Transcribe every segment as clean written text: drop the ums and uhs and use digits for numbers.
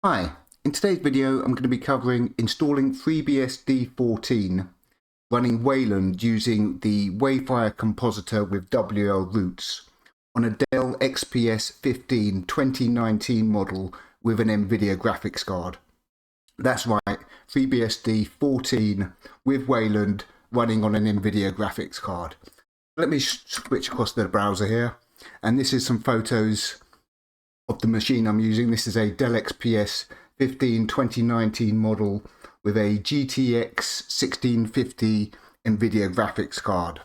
Hi, in today's video I'm going to be covering installing Freebsd 14 running Wayland using the Wayfire compositor with WL roots on a Dell XPS 15 2019 model with an nvidia graphics card. That's right, Freebsd 14 with Wayland running on an nvidia graphics card. Let me switch across to the browser here, and this is some photos of the machine I'm using. This is a Dell XPS 15 2019 model with a GTX 1650 nvidia graphics card.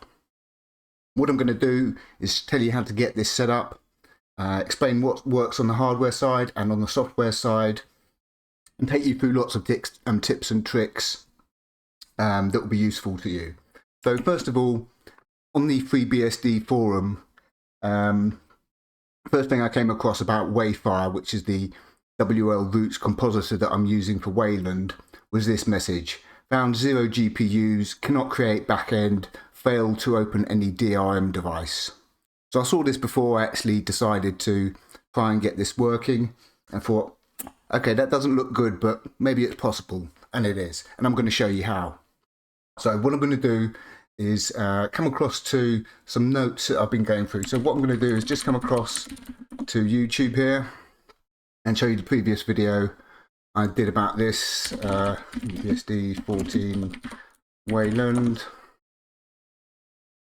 What I'm going to do is tell you how to get this set up, explain what works on the hardware side and on the software side, and take you through lots of tips and tricks that will be useful to you. So first of all, on the FreeBSD forum, first thing I came across about Wayfire, which is the WL roots compositor that I'm using for Wayland, was this message: found 0 GPUs, cannot create backend, failed to open any DRM device. So I saw this before I actually decided to try and get this working, and thought, okay, that doesn't look good, but maybe it's possible, and it is, and I'm going to show you how. So what I'm going to do is come across to some notes that I've been going through. So what I'm going to do is just come across to YouTube here and show you the previous video I did about this FreeBSD 14 Wayland.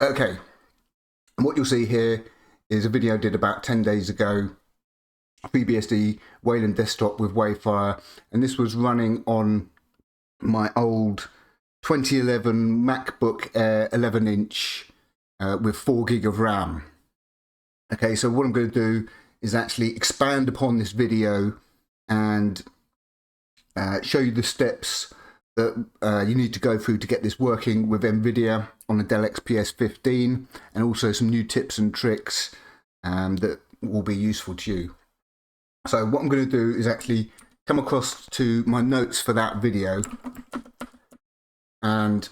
Okay, and what you'll see here is a video I did about 10 days ago, FreeBSD Wayland desktop with Wayfire, and this was running on my old 2011 MacBook Air 11-inch with 4 gig of RAM. Okay, so what I'm going to do is actually expand upon this video and show you the steps that you need to go through to get this working with NVIDIA on the Dell XPS 15, and also some new tips and tricks that will be useful to you. So what I'm going to do is actually come across to my notes for that video and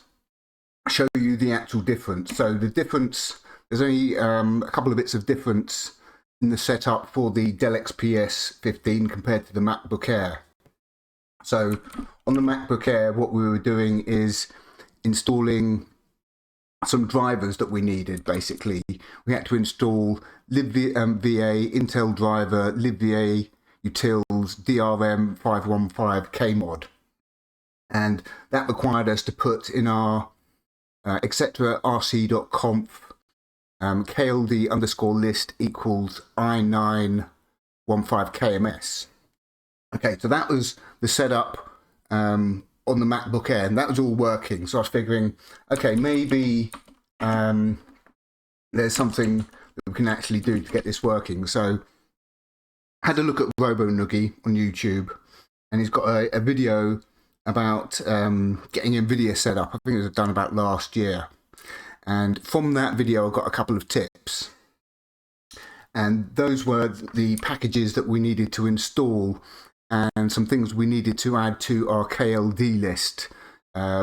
show you the actual difference. So the difference, there's only a couple of bits of difference in the setup for the Dell XPS 15 compared to the MacBook Air. So on the MacBook Air, what we were doing is installing some drivers that we needed. Basically, we had to install libva-intel-driver, libva-utils, drm 515 kmod. And that required us to put in our mixertui.rc.conf kld_list equals i915kms. Okay, so that was the setup on the MacBook Air, and that was all working. So I was figuring, okay, maybe there's something that we can actually do to get this working. So I had a look at RoboNoogie on YouTube, and he's got a video about getting NVIDIA set up. I think it was done about last year. And from that video, I got a couple of tips. And those were the packages that we needed to install and some things we needed to add to our KLD list,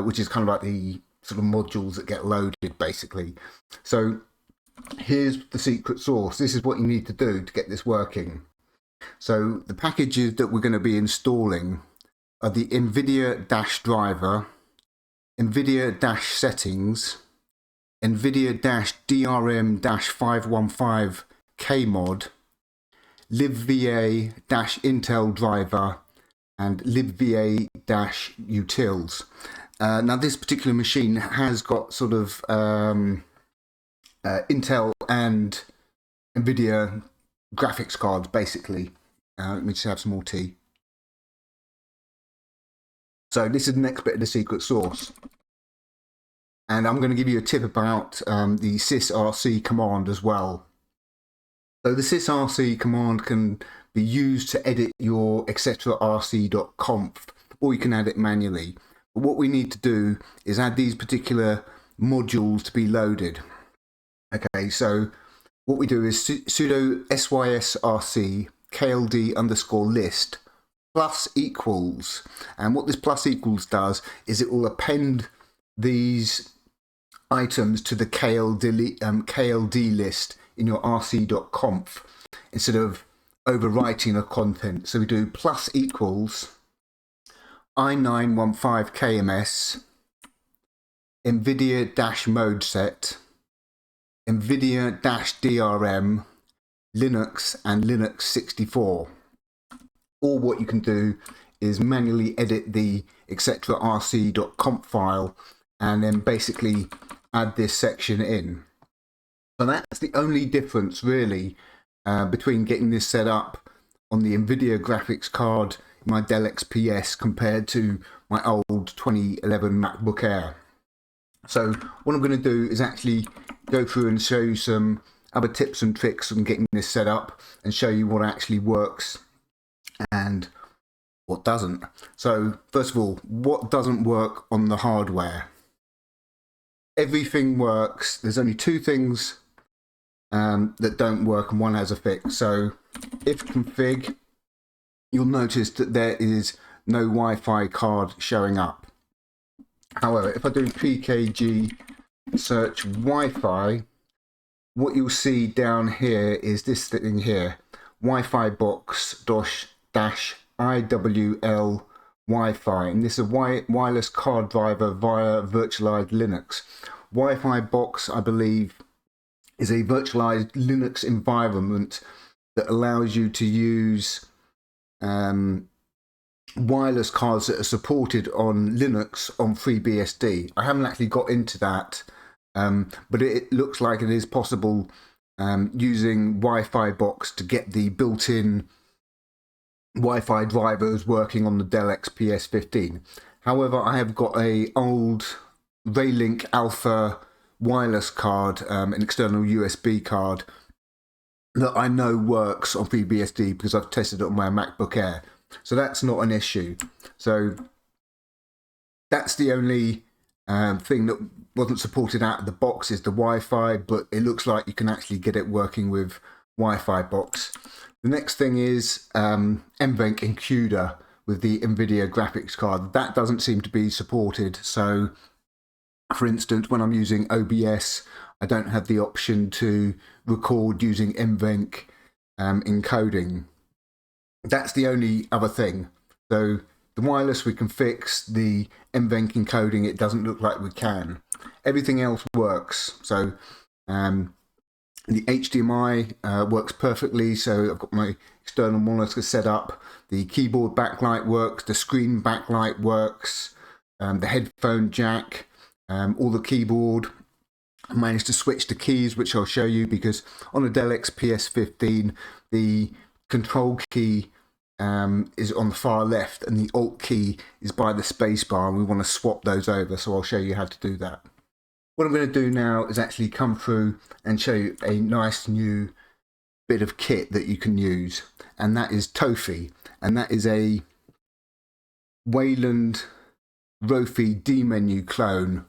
which is kind of like the sort of modules that get loaded, basically. So here's the secret sauce. This is what you need to do to get this working. So the packages that we're going to be installing are the nvidia-driver, nvidia-settings, nvidia-drm 515 kmod, libva-intel-driver, and libva-utils. Now this particular machine has got sort of Intel and NVIDIA graphics cards, basically. Let me just have some more tea. So this is the next bit of the secret sauce. And I'm going to give you a tip about the sysrc command as well. So the sysrc command can be used to edit your etc.rc.conf, or you can add it manually. But what we need to do is add these particular modules to be loaded. Okay, so what we do is sudo sysrc kld_list plus equals, and what this plus equals does is it will append these items to the KLD list in your rc.conf instead of overwriting the content. So we do plus equals i915kms nvidia-modeset nvidia-drm Linux and Linux 64. Or what you can do is manually edit the etc rc.conf file and then basically add this section in. So that's the only difference really between getting this set up on the NVIDIA graphics card, my Dell XPS, compared to my old 2011 MacBook Air. So what I'm going to do is actually go through and show you some other tips and tricks on getting this set up and show you what actually works and what doesn't. So first of all, what doesn't work on the hardware? Everything works. There's only two things that don't work and one has a fix. So if config, you'll notice that there is no Wi-Fi card showing up. However, if I do pkg search Wi-Fi, what you'll see down here is this thing here, wifibox dash IWL Wi-Fi, and this is a wireless card driver via virtualized Linux. Wifibox, I believe, is a virtualized Linux environment that allows you to use wireless cards that are supported on Linux on Freebsd. I haven't actually got into that, but it looks like it is possible using Wifibox to get the built-in Wi-Fi drivers working on the Dell XPS 15. However, I have got a old Wayland Alpha wireless card, an external USB card that I know works on FreeBSD because I've tested it on my MacBook Air. So that's not an issue. So that's the only thing that wasn't supported out of the box is the Wi-Fi, but it looks like you can actually get it working with Wifibox. The next thing is nvenc and cuda with the NVIDIA graphics card. That doesn't seem to be supported. So for instance, when I'm using OBS, I don't have the option to record using nvenc encoding. That's the only other thing. So the wireless we can fix, the nvenc encoding, it doesn't look like we can. Everything else works. So the HDMI works perfectly, so I've got my external monitor set up. The keyboard backlight works, the screen backlight works, the headphone jack, all the keyboard. I managed to switch the keys, which I'll show you, because on a Dell XPS 15, the control key is on the far left and the alt key is by the space bar, and we want to swap those over, so I'll show you how to do that. What I'm going to do now is actually come through and show you a nice new bit of kit that you can use, and that is Tofi, and that is a Wayland rofi dmenu clone.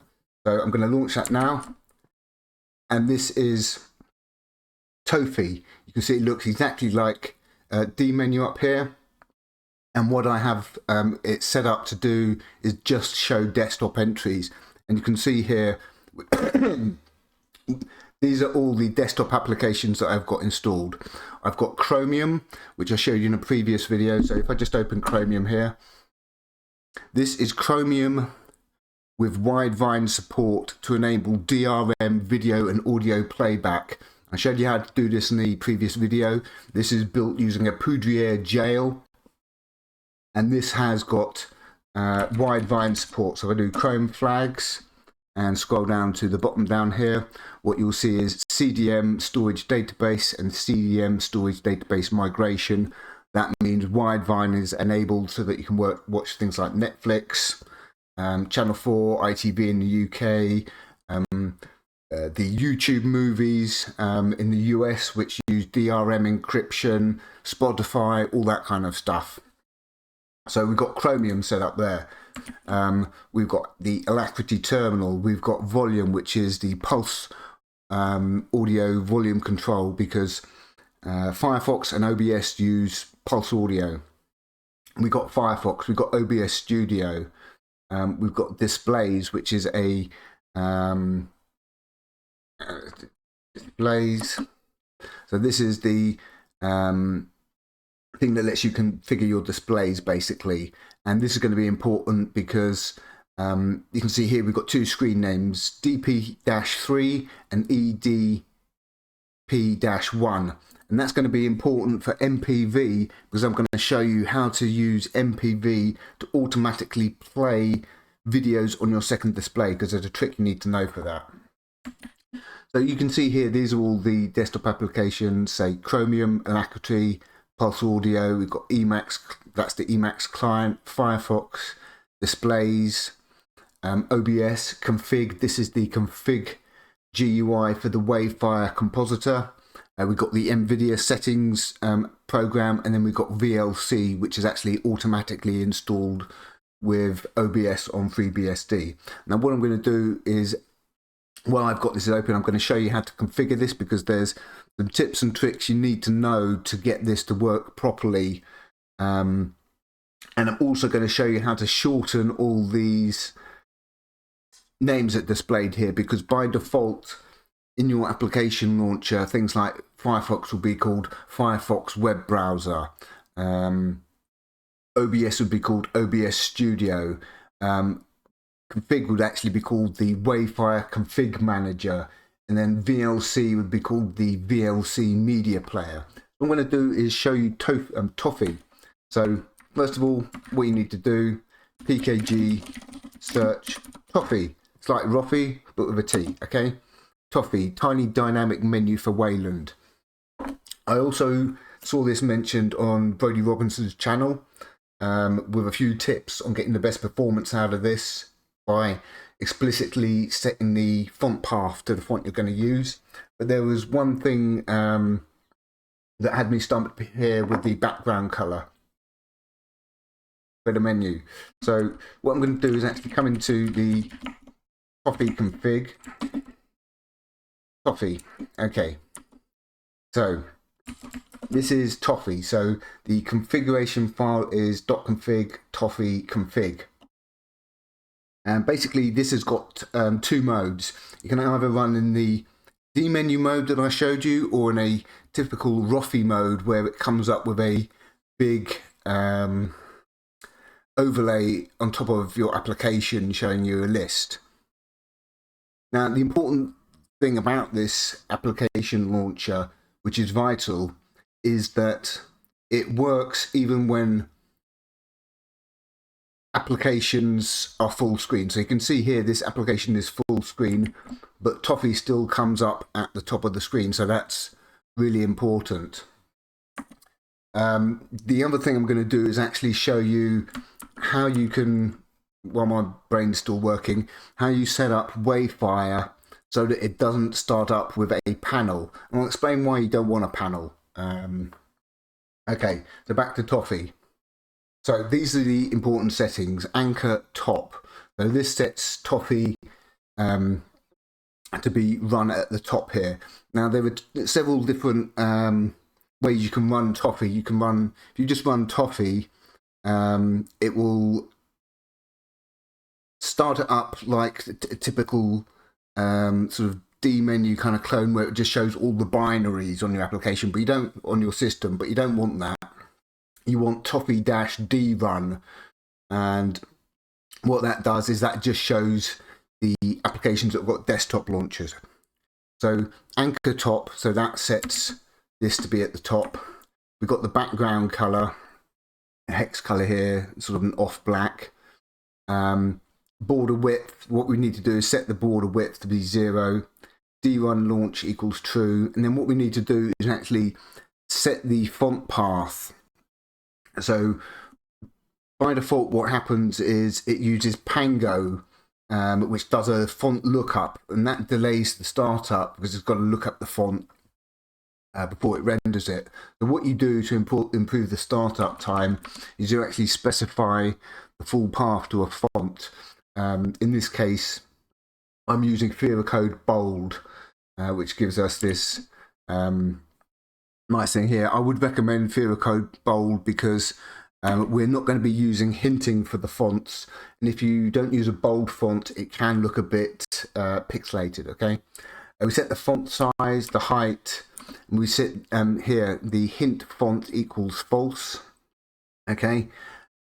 So I'm going to launch that now, and this is Tofi. You can see it looks exactly like dmenu up here, and what I have it set up to do is just show desktop entries, and you can see here these are all the desktop applications that I've got installed. I've got Chromium, which I showed you in a previous video. So if I just open Chromium here, this is Chromium with Widevine support to enable DRM video and audio playback. I showed you how to do this in the previous video. This is built using a Poudriere jail, and this has got Widevine support. So if I do Chrome flags and scroll down to the bottom down here, what you'll see is CDM storage database and CDM storage database migration. That means Widevine is enabled so that you can watch things like Netflix, Channel 4, ITV in the UK, the YouTube movies in the US, which use DRM encryption, Spotify, all that kind of stuff. So we've got Chromium set up there. We've got the Alacrity terminal. We've got Volume, which is the pulse audio volume control, because Firefox and OBS use pulse audio. We've got Firefox. We've got OBS Studio. We've got Displays, which is a displays. So this is the thing that lets you configure your displays basically. And this is going to be important because you can see here we've got two screen names, DP-3 and EDP-1. And that's going to be important for MPV because I'm going to show you how to use MPV to automatically play videos on your second display, because there's a trick you need to know for that. So you can see here, these are all the desktop applications, say Chromium, Alacrity, Pulse Audio, we've got Emacs, that's the Emacs client, Firefox, Displays, OBS, Config, this is the Config GUI for the Wayfire compositor. We've got the nvidia-settings program, and then we've got VLC, which is actually automatically installed with OBS on FreeBSD. Now what I'm going to do is, while I've got this open, I'm going to show you how to configure this, because there's some tips and tricks you need to know to get this to work properly. And I'm also going to show you how to shorten all these names that are displayed here, because by default in your application launcher, things like Firefox will be called Firefox Web Browser. OBS would be called OBS Studio. Config would actually be called the Wayfire Config Manager. And then VLC would be called the VLC Media Player. What I'm going to do is show you tofi. So first of all, what you need to do, PKG search tofi. It's like rofi, but with a T, okay? Tofi, tiny dynamic menu for Wayland. I also saw this mentioned on Brody Robinson's channel with a few tips on getting the best performance out of this by explicitly setting the font path to the font you're going to use. But there was one thing that had me stumped here with the background color for the menu. So what I'm going to do is actually come into the tofi config. Tofi, okay. So this is tofi. So the configuration file is .config tofi config. And basically this has got two modes. You can either run in the dmenu mode that I showed you, or in a typical rofi mode where it comes up with a big overlay on top of your application showing you a list. Now the important thing about this application launcher, which is vital, is that it works even when applications are full screen. So you can see here this application is full screen, but tofi still comes up at the top of the screen, so that's really important. The other thing I'm going to do is actually show you how you can, while my brain's still working, how you set up Wayfire so that it doesn't start up with a panel. And I'll explain why you don't want a panel. Okay, so back to tofi. So these are the important settings. Anchor top. So this sets tofi to be run at the top here. Now there are several different ways you can run tofi. You can run, if you just run tofi, it will start it up like a typical sort of dmenu kind of clone, where it just shows all the binaries on your application, but you don't, on your system, but you don't want that. You want tofi-d run, and what that does is that just shows the applications that have got desktop launchers. So anchor top, so that sets this to be at the top. We've got the background color, hex color here, sort of an off black. Border width, what we need to do is set the border width to be 0. drun launch equals true. And then what we need to do is actually set the font path. So by default, what happens is it uses Pango, which does a font lookup, and that delays the startup because it's got to look up the font before it renders it. So what you do to improve the startup time is you actually specify the full path to a font. In this case, I'm using Fira Code Bold, which gives us this nice thing here. I would recommend Fira Code Bold because we're not going to be using hinting for the fonts, and if you don't use a bold font, it can look a bit pixelated. Okay, we set the font size, the height, And we set here the hint font equals false. Okay,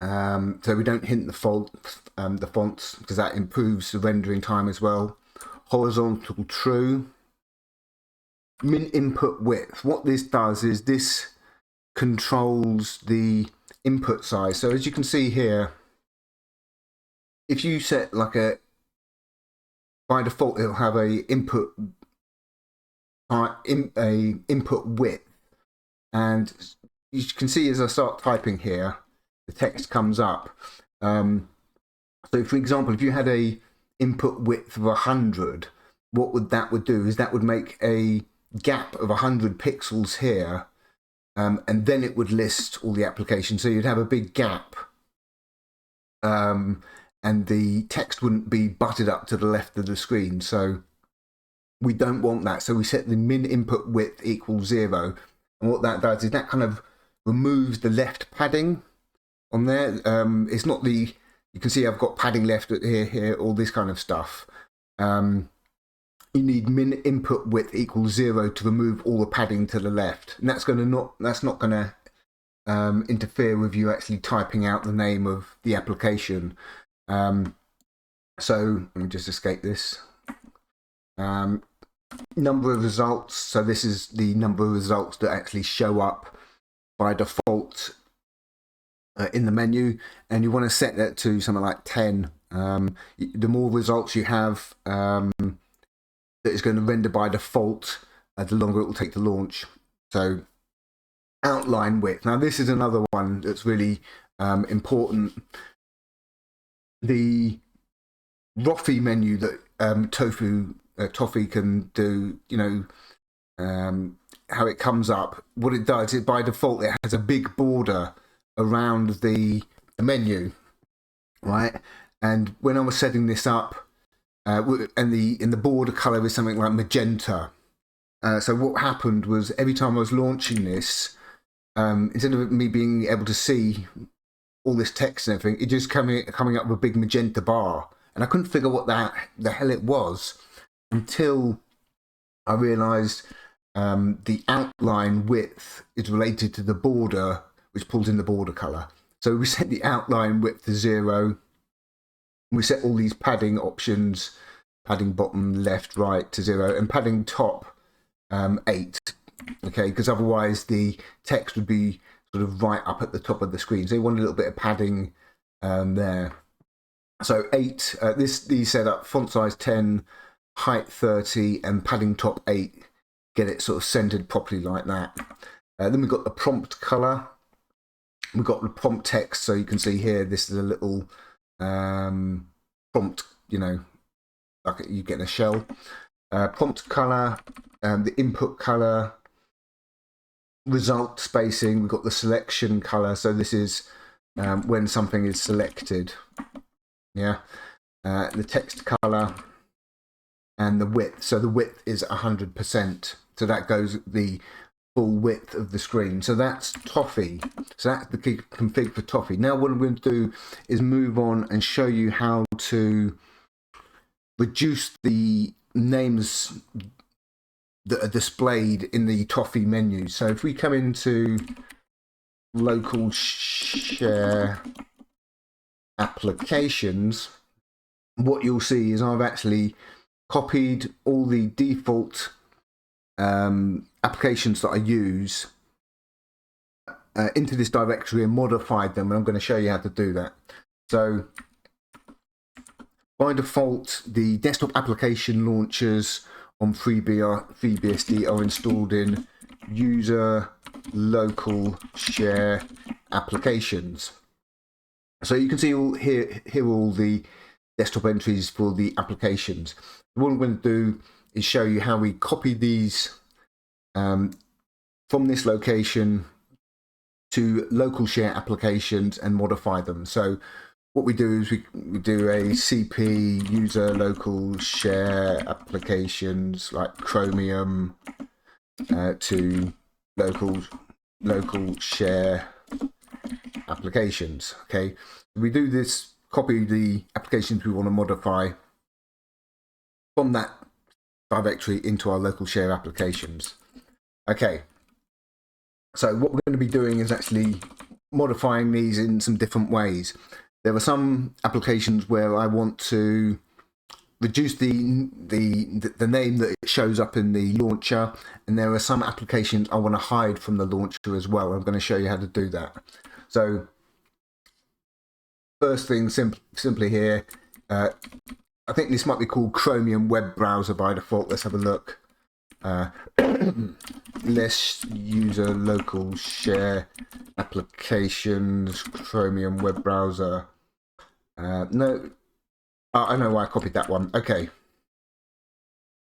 so we don't hint the fonts because that improves the rendering time as well. Horizontal true. Min input width. What this does is this controls the input size. So as you can see here, if you set like by default it'll have a input width, and you can see as I start typing here, the text comes up. So for example, if you had a input width of 100, what that would do is that would make a gap of 100 pixels here, and then it would list all the applications. So you'd have a big gap, and the text wouldn't be butted up to the left of the screen. So we don't want that. So we set the min input width equals 0. And what that does is that kind of removes the left padding on there. It's not the, you can see I've got padding left here, all this kind of stuff. You need min input width equals 0 to remove all the padding to the left. And that's not going to interfere with you actually typing out the name of the application. So let me just escape this. Number of results. So this is the number of results that actually show up by default in the menu, and you want to set that to something like 10. The more results you have that is going to render by default, the longer it will take to launch. So outline width. Now this is another one that's really important. The rofi menu that tofi can do, you know, how it comes up. What it does is by default it has a big border around the menu, right? And when I was setting this up, and the border color is something like magenta. So what happened was every time I was launching this, instead of me being able to see all this text and everything, it just coming up with a big magenta bar, and I couldn't figure what the hell it was until I realized the outline width is related to the border, which pulls in the border color. So we set the outline width to 0. We set all these padding options, padding bottom, left, right to 0, and padding top 8. Okay, because otherwise the text would be sort of right up at the top of the screen. So you want a little bit of padding there. So 8. These set up font size 10, height 30, and padding top 8. Get it sort of centered properly like that. Then we've got the prompt color. We've got the prompt text. So you can see here, this is a little prompt, you know, like you get a shell. Prompt color, the input color, result spacing. We've got the selection color. So this is when something is selected. Yeah. The text color and the width. So the width is 100%. So that goes the full width of the screen. So that's tofi. So that's the config for tofi. Now what I'm going to do is move on and show you how to reduce the names that are displayed in the tofi menu. So if we come into local share applications, what you'll see is I've actually copied all the default applications that I use into this directory and modified them, and I'm going to show you how to do that. So by default, the desktop application launchers on Freebsd are installed in user local share applications. So you can see here all the desktop entries for the applications. What I'm going to do is show you how we copy these from this location to local share applications and modify them. So what we do is we do a cp user local share applications like Chromium to local share applications. Okay, we do this, copy the applications we want to modify from that directory into our local share applications. Okay, so what we're going to be doing is actually modifying these in some different ways. There are some applications where I want to reduce the name that it shows up in the launcher, and there are some applications I want to hide from the launcher as well. I'm going to show you how to do that. So first thing, simply here, I think this might be called Chromium web browser by default. Let's have a look. Let's use a local share applications Chromium web browser. No, I know why I copied that one. Okay,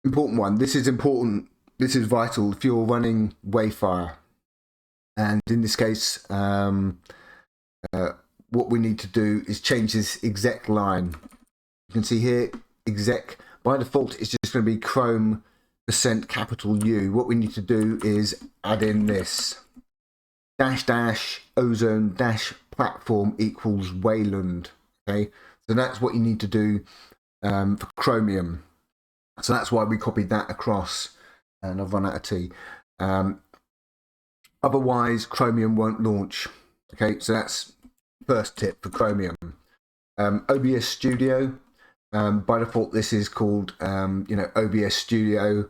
important one. This is important. This is vital if you're running Wayfire, and in this case, what we need to do is change this exec line. You can see here, exec by default is just going to be Chrome %U. What we need to do is add in this -- ozone - platform equals Wayland. Okay, so that's what you need to do for Chromium. So that's why we copied that across, and I've run out of tea. Otherwise, Chromium won't launch. Okay, so that's first tip for Chromium. OBS Studio, by default, this is called OBS Studio.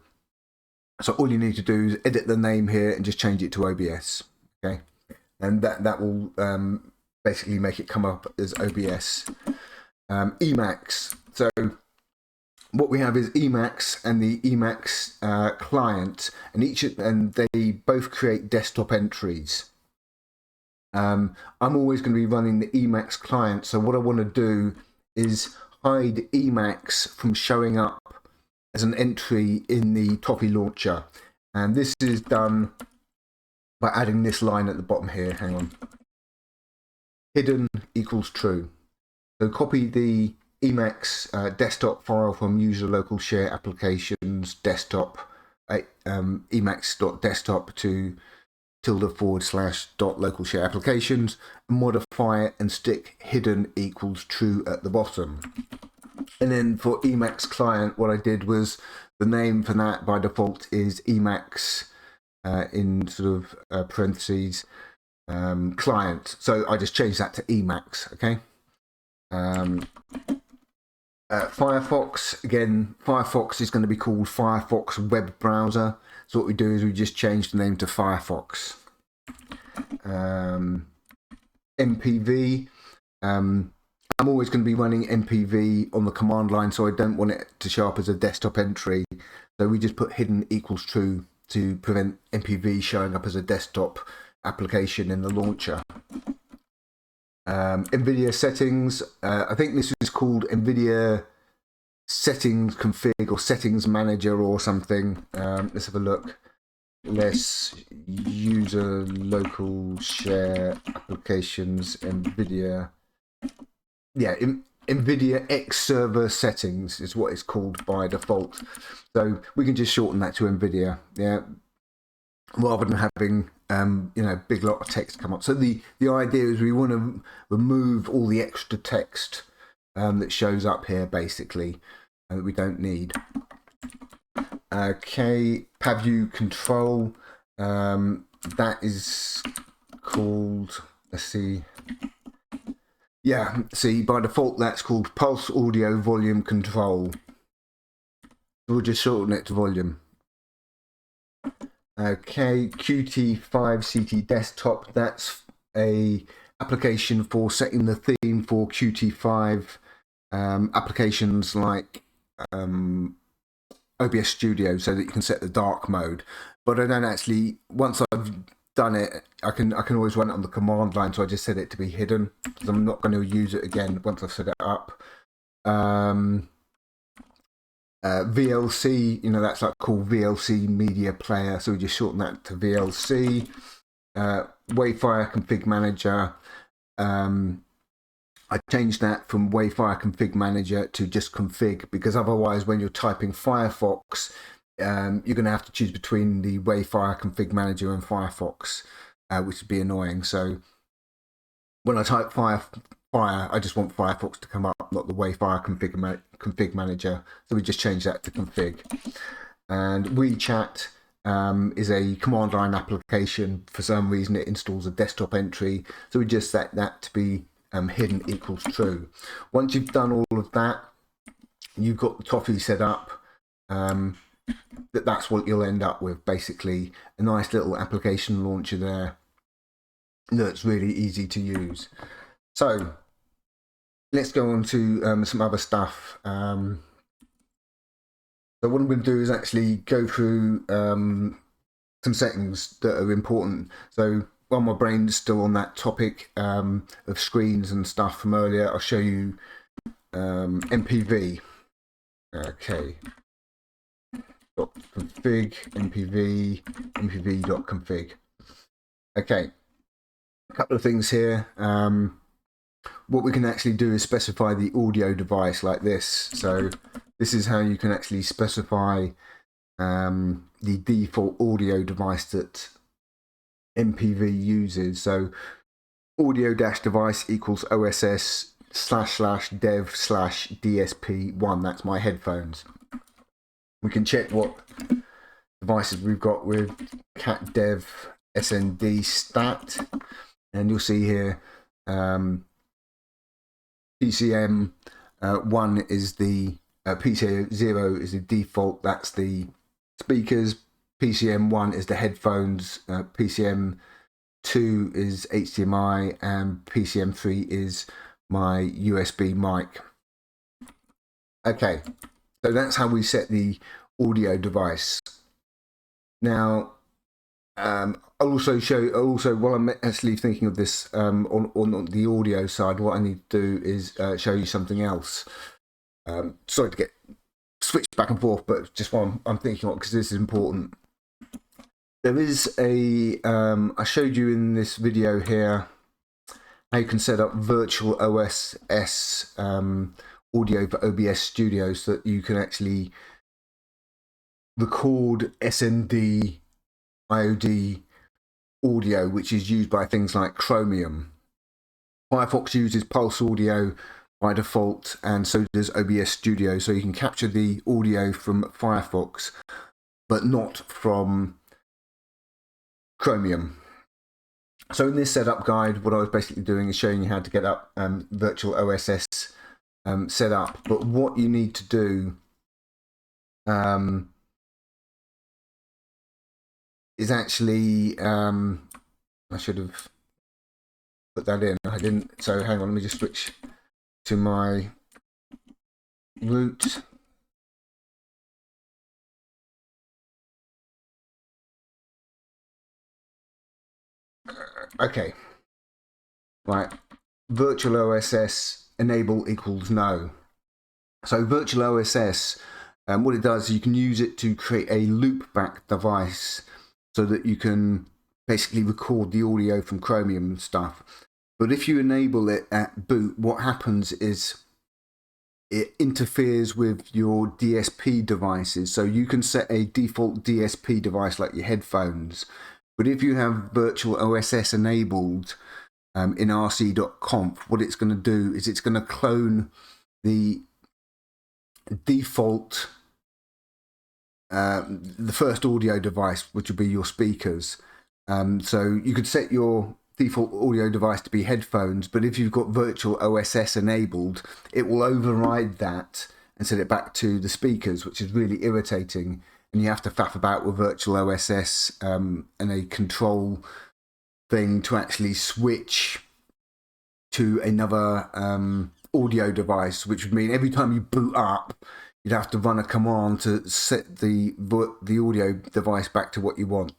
So all you need to do is edit the name here and just change it to OBS. Okay, and that will basically make it come up as OBS. Emacs. So what we have is Emacs and the Emacs client, and they both create desktop entries. I'm always going to be running the Emacs client, so what I want to do is hide Emacs from showing up as an entry in the tofi launcher, and this is done by adding this line at the bottom here. Hang on. Hidden equals true. So copy the Emacs desktop file from user local share applications desktop emacs.desktop to ~/.local share applications, modify it and stick hidden equals true at the bottom. And then for Emacs client, what I did was the name for that by default is Emacs in sort of parentheses client. So I just changed that to Emacs. Okay. Firefox, again, Firefox is going to be called Firefox web browser. So what we do is we just change the name to Firefox. MPV, I'm always going to be running MPV on the command line, so I don't want it to show up as a desktop entry. So we just put hidden equals true to prevent MPV showing up as a desktop application in the launcher. NVIDIA settings, I think this is called NVIDIA settings config or settings manager or something. Let's have a look. Let's user local share applications NVIDIA. Yeah, NVIDIA X server settings is what it's called by default. So we can just shorten that to NVIDIA. Yeah, rather than having big lot of text come up. So the idea is we want to remove all the extra text that shows up here, basically, that we don't need. Okay, PavView control, that is called, let's see. Yeah, see, by default that's called pulse audio volume control. We'll just shorten it to volume. Okay, Qt5 CT desktop, that's a application for setting the theme for Qt5 applications like OBS Studio, so that you can set the dark mode. But I don't actually, once I've done it, I can always run it on the command line, so I just set it to be hidden because I'm not going to use it again once I've set it up. VLC, that's like called VLC media player, so we just shorten that to VLC. Wayfire config manager, I changed that from Wayfire config manager to just config, because otherwise when you're typing Firefox, you're going to have to choose between the Wayfire config manager and Firefox, which would be annoying. So when I type Fire, I just want Firefox to come up, not the Wayfire config manager. So we just change that to config. And WeChat, is a command line application. For some reason it installs a desktop entry, so we just set that to be hidden equals true. Once you've done all of that, you've got the tofi set up. That's what you'll end up with, basically a nice little application launcher there that's really easy to use. So let's go on to some other stuff. So what I'm going to do is actually go through some settings that are important. So while my brain's still on that topic of screens and stuff from earlier, I'll show you MPV. Okay. .config mpv.config. Okay, a couple of things here. What we can actually do is specify the audio device like this. So this is how you can actually specify the default audio device that MPV uses. So audio-device equals OSS //dev/DSP1. That's my headphones. We can check what devices we've got with cat dev snd stat, and you'll see here PCM 1 is the PCM 0 is the default, that's the speakers. PCM 1 is the headphones. PCM 2 is HDMI, and PCM 3 is my USB mic. Okay. So that's how we set the audio device. Now, I'll also show. While I'm actually thinking of this on the audio side, what I need to do is show you something else. Sorry to get switched back and forth, but just while I'm thinking of it, because this is important. There is a. I showed you in this video here how you can set up virtual OSS. Audio for OBS Studio, so that you can actually record SND IOD audio, which is used by things like Chromium. Firefox uses Pulse Audio by default, and so does OBS Studio, so you can capture the audio from Firefox but not from Chromium. So in this setup guide, what I was basically doing is showing you how to get up virtual OSS set up. But what you need to do is actually I should have put that in. I didn't. So hang on, let me just switch to my root. Okay, right. Virtual OSS enable equals no. So virtual OSS, what it does is you can use it to create a loopback device so that you can basically record the audio from Chromium and stuff. But if you enable it at boot, what happens is it interferes with your DSP devices. So you can set a default DSP device like your headphones, but if you have virtual OSS enabled in rc.conf, what it's going to do is it's going to clone the default, the first audio device, which will be your speakers. So you could set your default audio device to be headphones, but if you've got virtual OSS enabled, it will override that and set it back to the speakers, which is really irritating. And you have to faff about with virtual OSS and a control thing to actually switch to another audio device, which would mean every time you boot up, you'd have to run a command to set the audio device back to what you want.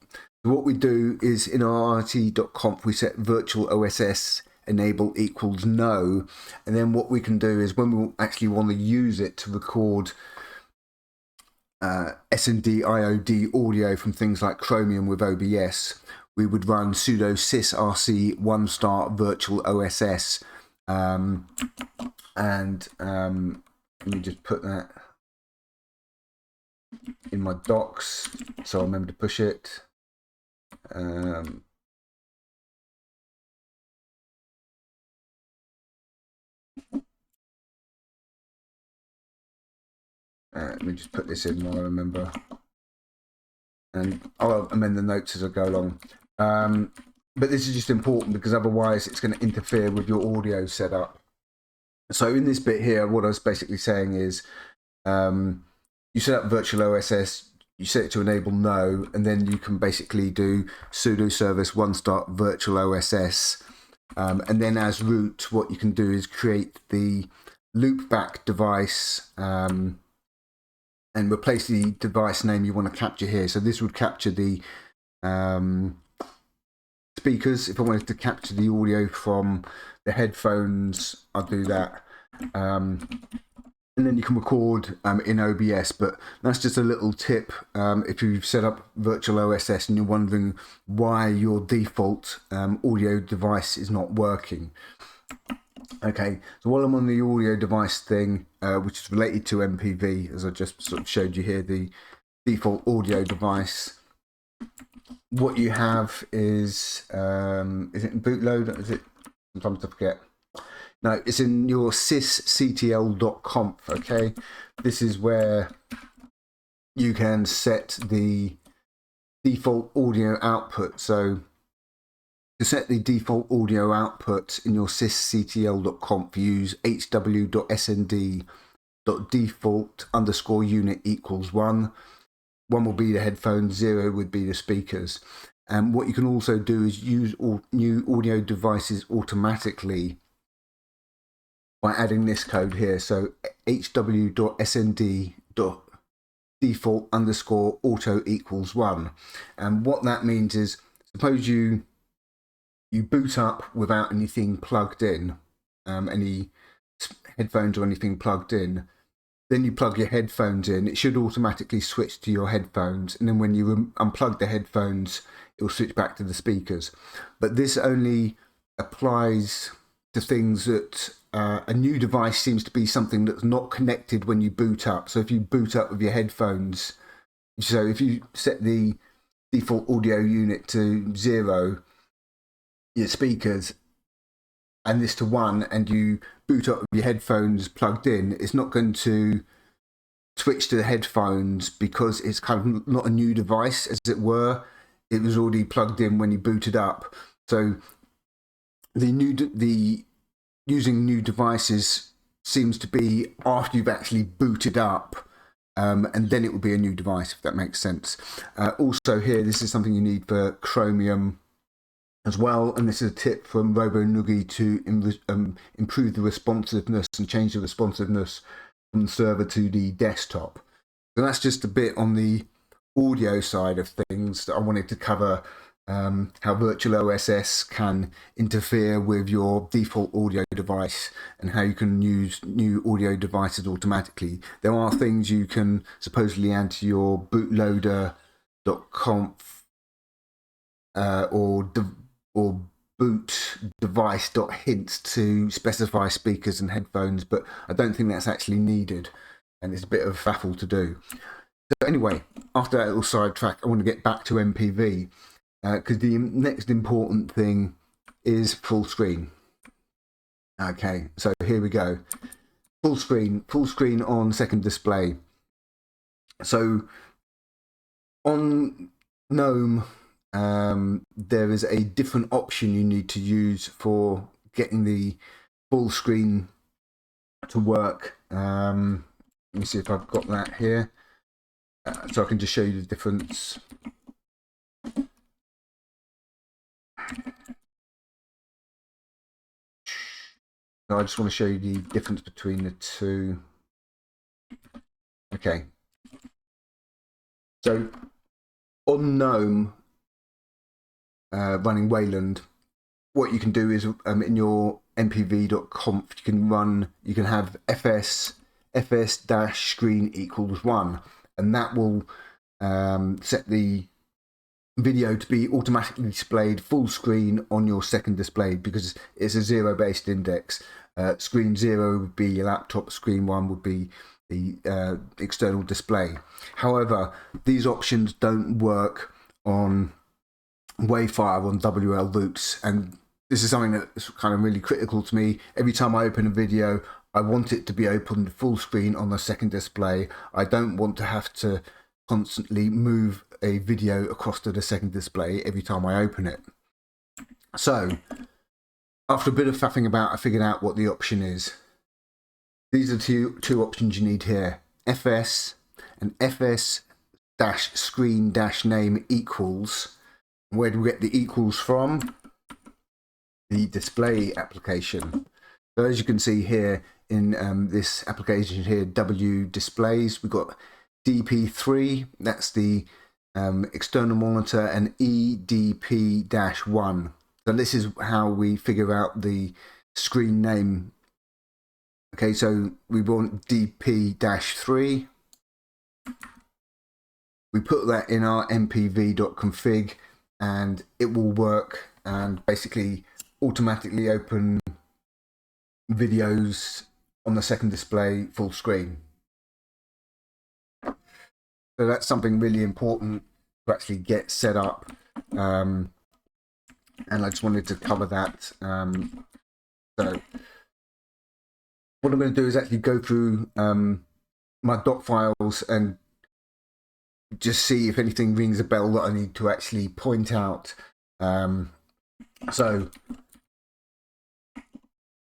So what we do is in our rt.conf, we set virtual OSS enable equals no, and then what we can do is when we actually want to use it to record SND IOD audio from things like Chromium with OBS, we would run sudo sysrc /1 virtual OSS, and let me just put that in my docs so I remember to push it. Let me just put this in while I remember. and I'll amend the notes as I go along. But this is just important because otherwise it's going to interfere with your audio setup. So in this bit here, what I was basically saying is you set up virtual OSS, you set it to enable no, and then you can basically do sudo service one start virtual OSS. And then as root, what you can do is create the loopback device and replace the device name you want to capture here. So this would capture the speakers. If I wanted to capture the audio from the headphones, I'll do that. And then you can record in OBS, but that's just a little tip if you've set up virtual OSS and you're wondering why your default audio device is not working. Okay, so while I'm on the audio device thing, which is related to MPV, as I just sort of showed you here, the default audio device, what you have is it in bootloader? Is it? Sometimes I forget. No, it's in your sysctl.conf, okay? This is where you can set the default audio output. So to set the default audio output in your sysctl.conf, use hw.snd.default_unit equals 1. 1 will be the headphones, 0 would be the speakers. And what you can also do is use all new audio devices automatically by adding this code here. So hw.snd.default_auto equals 1. And what that means is, suppose you boot up without anything plugged in, any headphones or anything plugged in, then you plug your headphones in, it should automatically switch to your headphones, and then when you unplug the headphones, it will switch back to the speakers. But this only applies to things that a new device seems to be something that's not connected when you boot up. So if you boot up with your headphones, so if you set the default audio unit to 0, your speakers, and this to 1, and you boot up with your headphones plugged in, it's not going to switch to the headphones because it's kind of not a new device, as it were. It was already plugged in when you booted up. So the using new devices seems to be after you've actually booted up, and then it will be a new device, if that makes sense. Also here, this is something you need for Chromium as well, and this is a tip from RoboNoogie to improve the responsiveness and change the responsiveness from the server to the desktop. So that's just a bit on the audio side of things that I wanted to cover. How virtual OSS can interfere with your default audio device and how you can use new audio devices automatically. There are things you can supposedly add to your bootloader.conf or boot device.hints to specify speakers and headphones, but I don't think that's actually needed, and it's a bit of a faffle to do. So anyway, after that little sidetrack, I want to get back to MPV. Because the next important thing is full screen. Okay, so here we go. Full screen on second display. So on GNOME, there is a different option you need to use for getting the full screen to work. Let me see if I've got that here. So I can just show you the difference. So I just want to show you the difference between the two. Okay. So on GNOME, running Wayland, what you can do is in your mpv.conf, you can have fs-screen equals 1, and that will set the video to be automatically displayed full screen on your second display because it's a 0-based index. Screen 0 would be your laptop, screen 1 would be the external display. However, these options don't work on Wayfire on WL roots, and this is something that's kind of really critical to me. Every time I open a video, I want it to be opened full screen on the second display. I don't want to have to constantly move a video across to the second display every time I open it. So after a bit of faffing about, I figured out what the option is. These are two options you need here: fs and fs-screen-name equals. Where do we get the equals from? The display application. So as you can see here in this application here, W displays, we've got DP3, that's the external monitor, and EDP-1. So this is how we figure out the screen name. Okay, so we want DP-3. We put that in our mpv.config and it will work and basically automatically open videos on the second display full screen. So that's something really important to actually get set up. And I just wanted to cover that. So what I'm going to do is actually go through my doc files and just see if anything rings a bell that I need to actually point out. So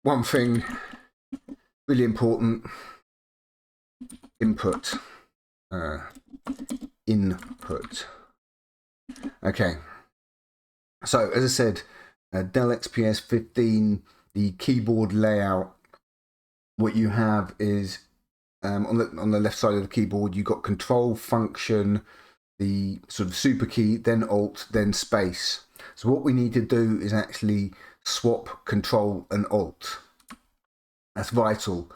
one thing really important: input. Okay, so as I said, Dell XPS 15, the keyboard layout, what you have is on the left side of the keyboard you've got control, function, the sort of super key, then alt, then space. So what we need to do is actually swap control and alt. That's vital.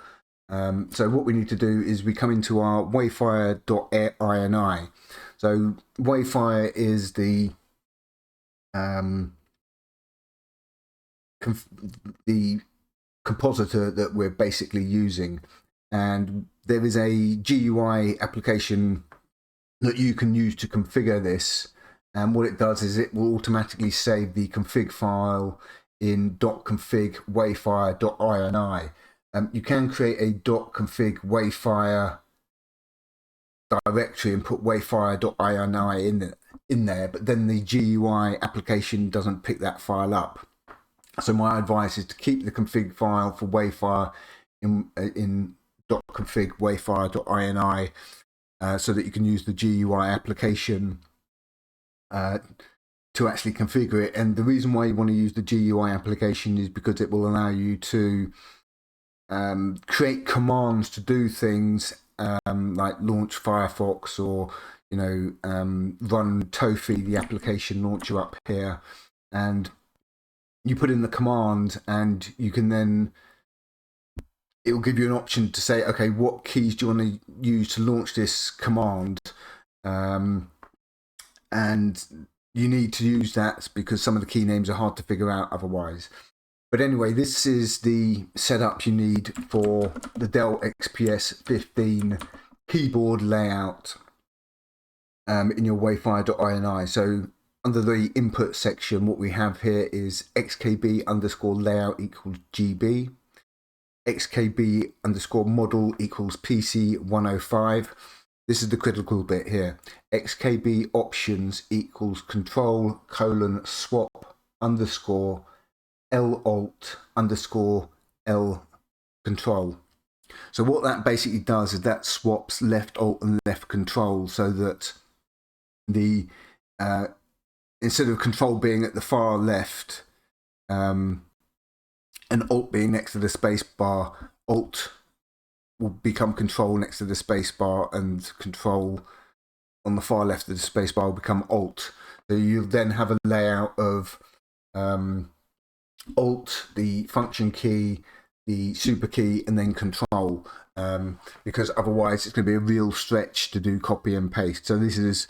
So what we need to do is we come into our wayfire.ini. So Wayfire is the compositor that we're basically using, and there is a GUI application that you can use to configure this, and what it does is it will automatically save the config file in .config wayfire.ini. You can create a .config wayfire directory and put wayfire.ini in there, but then the GUI application doesn't pick that file up. So my advice is to keep the config file for Wayfire in .config wayfire.ini so that you can use the GUI application to actually configure it. And the reason why you want to use the GUI application is because it will allow you to create commands to do things like launch Firefox, or run tofi, the application launcher up here, and you put in the command and you can then, it will give you an option to say, okay, what keys do you want to use to launch this command, and you need to use that because some of the key names are hard to figure out otherwise. But anyway, this is the setup you need for the Dell XPS 15 keyboard layout in your wayfire.ini. So under the input section, what we have here is xkb_layout equals GB, xkb_model equals PC105. This is the critical bit here. xkb options equals control:/swap _ L-alt_L control. So what that basically does is that swaps left alt and left control, so that the instead of control being at the far left and alt being next to the space bar, alt will become control next to the space bar, and control on the far left of the space bar will become alt. So you'll then have a layout of alt, the function key, the super key, and then control, because otherwise it's going to be a real stretch to do copy and paste. So this is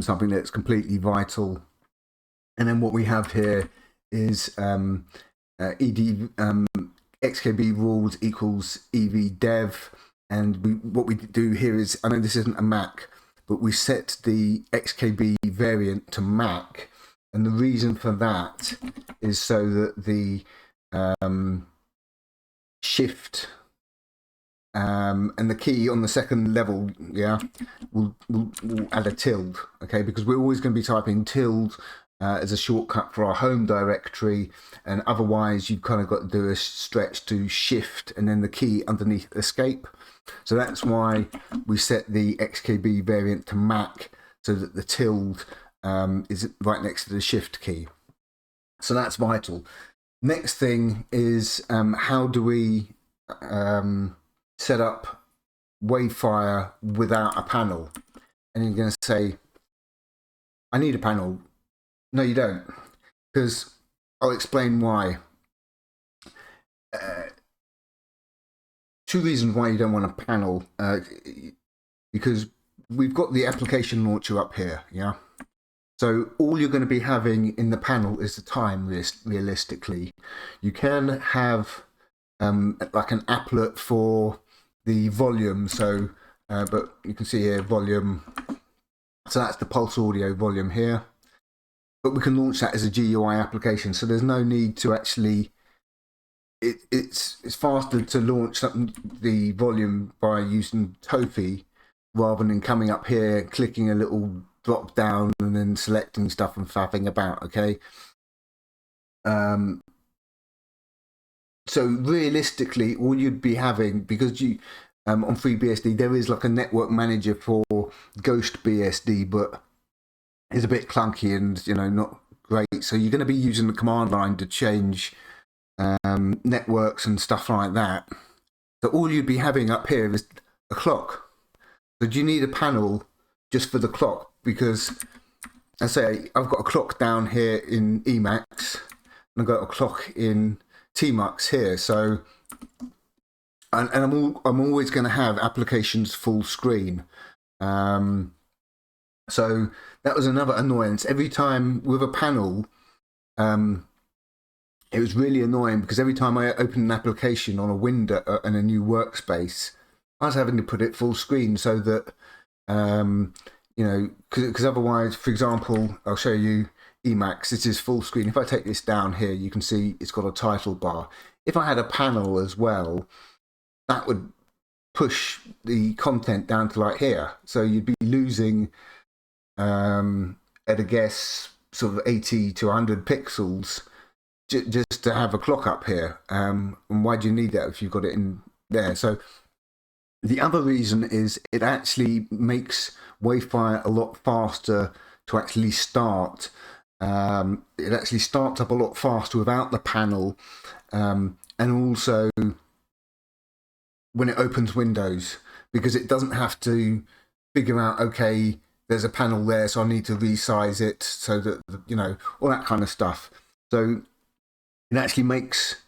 something that's completely vital. And then what we have here is xkb rules equals evdev, and what we do here is, I know this isn't a Mac, but we set the xkb variant to Mac, and the reason for that is so that the shift and the key on the second level, yeah, we'll add a tilde, okay, because we're always going to be typing tilde as a shortcut for our home directory, and otherwise you've kind of got to do a stretch to shift and then the key underneath escape. So that's why we set the XKB variant to Mac, so that the tilde is right next to the shift key. So that's vital. Next thing is how do we set up Wayfire without a panel? And you're going to say, I need a panel. No, you don't, because I'll explain why. Two reasons why you don't want a panel, because we've got the application launcher up here, yeah? So all you're going to be having in the panel is the time list, realistically. You can have like an applet for the volume, so but you can see here volume, so that's the pulse audio volume here, but we can launch that as a GUI application, so there's no need to actually it's faster to launch the volume by using tofi rather than coming up here, clicking a little drop down and then selecting stuff and faffing about, okay? So realistically, all you'd be having, because you on FreeBSD there is like a network manager for Ghost BSD, but it's a bit clunky and not great. So you're going to be using the command line to change networks and stuff like that. So all you'd be having up here is a clock. So do you need a panel just for the clock? Because I say I've got a clock down here in Emacs and I've got a clock in Tmux here. So and I'm always going to have applications full screen. So that was another annoyance. Every time with a panel, it was really annoying because every time I opened an application on a window in a new workspace, I was having to put it full screen so that, because otherwise, for example, I'll show you Emacs, this is full screen. If I take this down here, you can see it's got a title bar. If I had a panel as well, that would push the content down to like here. So you'd be losing, at a guess, sort of 80 to 100 pixels just to have a clock up here. And why do you need that if you've got it in there? So the other reason is it actually makes Wayfire a lot faster to actually start. It actually starts up a lot faster without the panel, and also when it opens Windows, because it doesn't have to figure out, okay, there's a panel there, so I need to resize it so that, all that kind of stuff. So it actually makes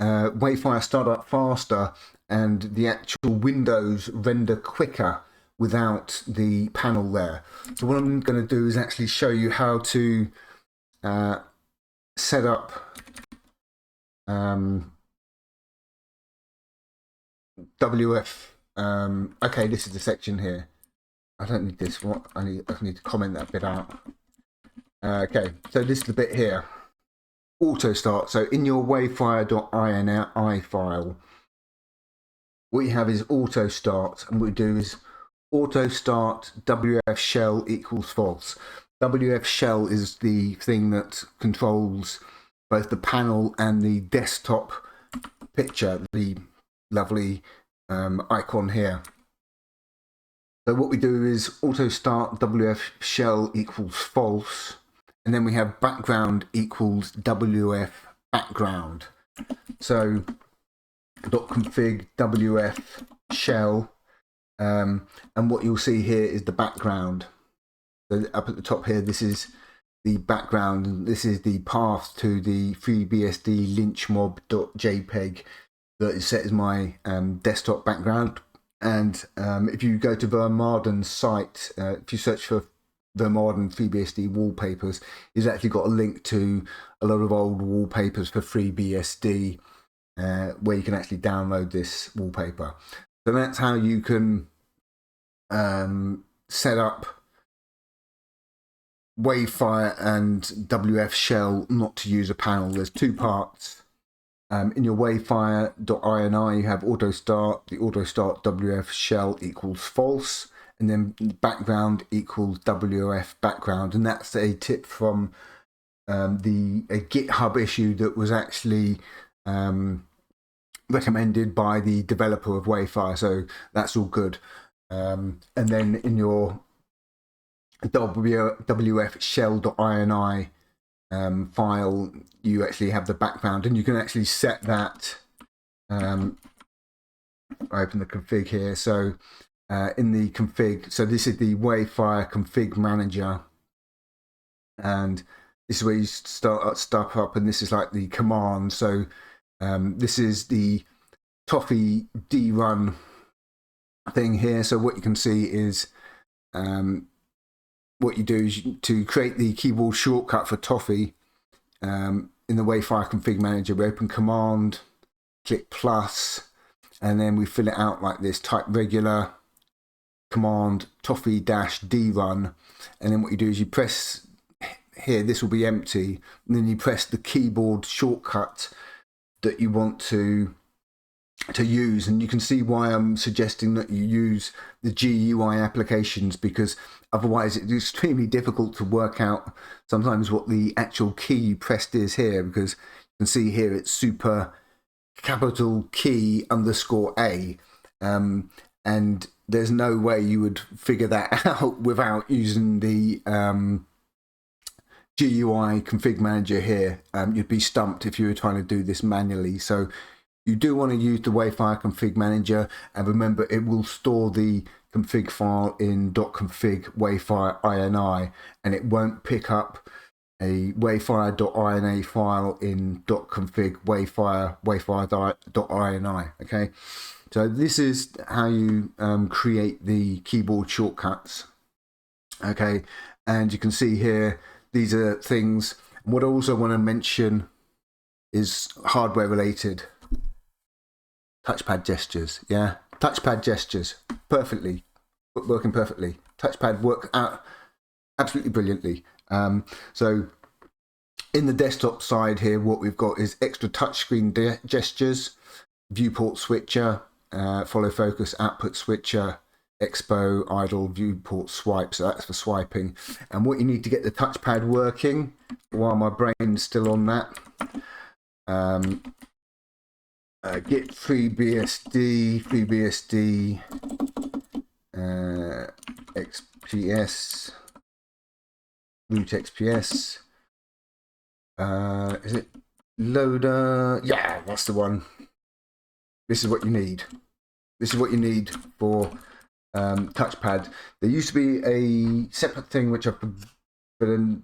Wayfire start up faster and the actual Windows render quicker without the panel there. So what I'm going to do is actually show you how to set up WF. Okay, this is the section here. I don't need this. What I need to comment that bit out. Okay, so this is the bit here. Auto start. So in your wayfire.ini file, what you have is auto start, and what we do is auto start WF shell equals false. WF shell is the thing that controls both the panel and the desktop picture, the lovely icon here. So what we do is auto start WF shell equals false, and then we have background equals WF background. So .config WF shell, and what you'll see here is the background. So up at the top here, this is the background, and this is the path to the FreeBSD lynchmob.jpg that is set as my desktop background. And if you go to Vermarden's site, if you search for Vermarden FreeBSD wallpapers, he's actually got a link to a lot of old wallpapers for FreeBSD, where you can actually download this wallpaper. So that's how you can set up Wayfire and WF shell not to use a panel. There's two parts. In your wayfire.ini, you have auto start. The auto start WF shell equals false, and then background equals WF background. And that's a tip from a GitHub issue that was actually recommended by the developer of Wayfire. So that's all good. And then in your WF shell.ini file, you actually have the background, and you can actually set that. I open the config here. So in the config, so this is the Wayfire config manager, and this is where you start stuff up, and this is like the command. So this is the tofi drun thing here. So what you can see is what you do is to create the keyboard shortcut for tofi in the Wayfire config manager, we open command, click plus, and then we fill it out like this. Type regular command tofi-drun, and then what you do is you press here, this will be empty, and then you press the keyboard shortcut that you want to use. And you can see why I'm suggesting that you use the GUI applications, because otherwise it's extremely difficult to work out sometimes what the actual key you pressed is here, because you can see here it's super capital key _A, and there's no way you would figure that out without using the GUI config manager here. You'd be stumped if you were trying to do this manually. So you do want to use the Wayfire config manager, and remember it will store the config file in .config wayfire ini, and it won't pick up a wayfire.ini file in .config wayfire.ini. Okay, so this is how you create the keyboard shortcuts. Okay, and you can see here these are things. What I also want to mention is hardware related. Touchpad gestures, yeah, touchpad gestures, working perfectly. Touchpad works out absolutely brilliantly. So in the desktop side here, what we've got is extra touchscreen gestures, viewport switcher, follow focus, output switcher, expo, idle, viewport swipe. So that's for swiping. And what you need to get the touchpad working, while my brain's still on that, git freebsd XPS, root XPS. Is it loader? Yeah, that's the one. This is what you need. This is what you need for touchpad. There used to be a separate thing which I've put in.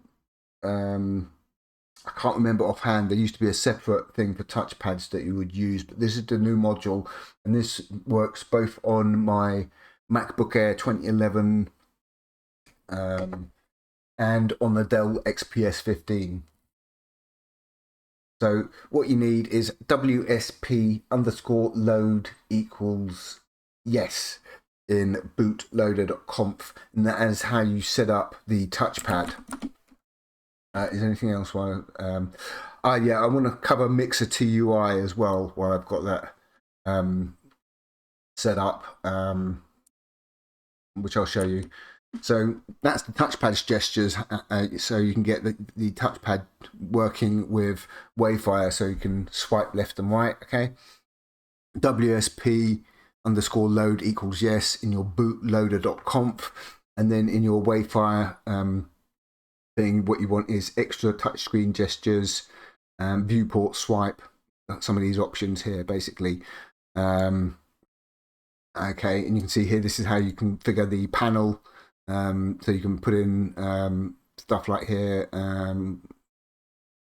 I can't remember offhand. There used to be a separate thing for touchpads that you would use, but this is the new module, and this works both on my MacBook Air 2011 and on the Dell XPS 15. So what you need is WSP_load equals yes in bootloader.conf, and that is how you set up the touchpad. Is there anything else? Yeah, I want to cover mixertui as well while I've got that set up, which I'll show you. So that's the touchpad gestures, so you can get the touchpad working with Wayfire, so you can swipe left and right. Okay, WSP_load equals yes in your bootloader.conf, and then in your Wayfire thing, what you want is extra touchscreen gestures, viewport swipe, some of these options here basically. Okay, and you can see here this is how you configure the panel. So you can put in stuff like here.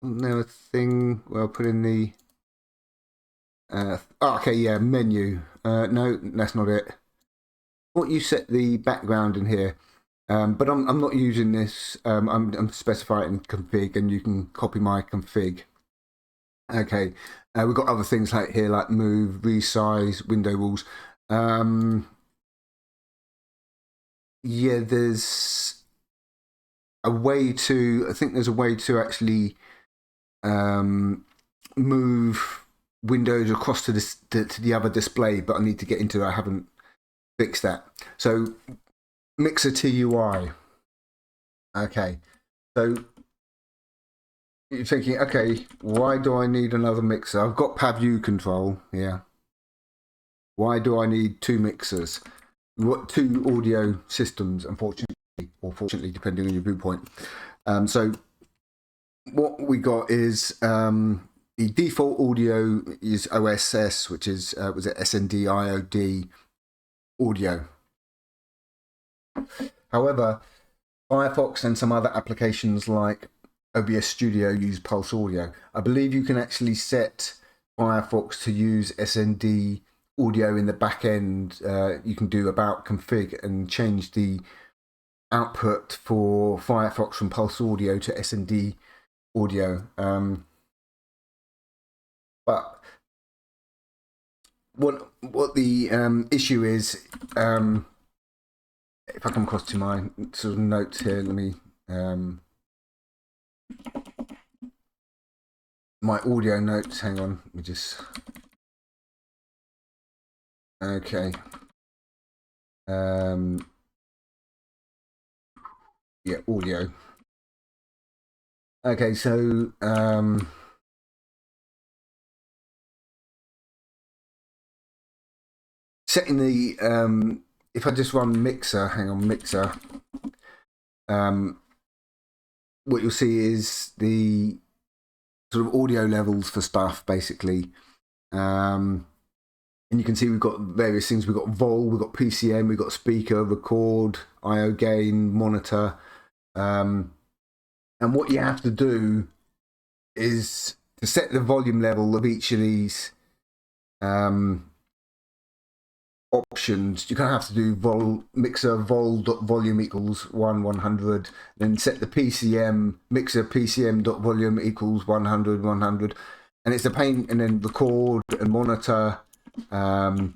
Another thing, well, put in the okay, yeah, menu. No, that's not it. What you set the background in here. But I'm not using this. I'm specifying in config, and you can copy my config. Okay, we've got other things like here, like move, resize, window walls. Yeah, there's a way to. I think there's a way to actually move windows across to this to the other display, but I need to get into it. I haven't fixed that. So mixertui. Okay, so you're thinking, okay, why do I need another mixer? I've got PAVU control, yeah. Why do I need two mixers? What, two audio systems, unfortunately, or fortunately, depending on your viewpoint. So what we got is the default audio is OSS, which is was it SND IOD audio. However, Firefox and some other applications like OBS Studio use Pulse Audio. I believe you can actually set Firefox to use SND audio in the back end. You can do about config and change the output for Firefox from Pulse Audio to SND audio. But what the issue is, if I come across to my sort of notes here, let me my audio notes, hang on, let me just, okay, yeah, audio. Okay, so setting the if I just run mixer, hang on, mixer, what you'll see is the sort of audio levels for stuff, basically. And you can see we've got various things. We've got vol, we've got PCM, we've got speaker, record, IO gain, monitor. And what you have to do is to set the volume level of each of these options. You're going to have to do mixer vol.volume equals 100, then set the PCM mixer PCM.volume equals 100, 100, and it's a pain, and then record and monitor. And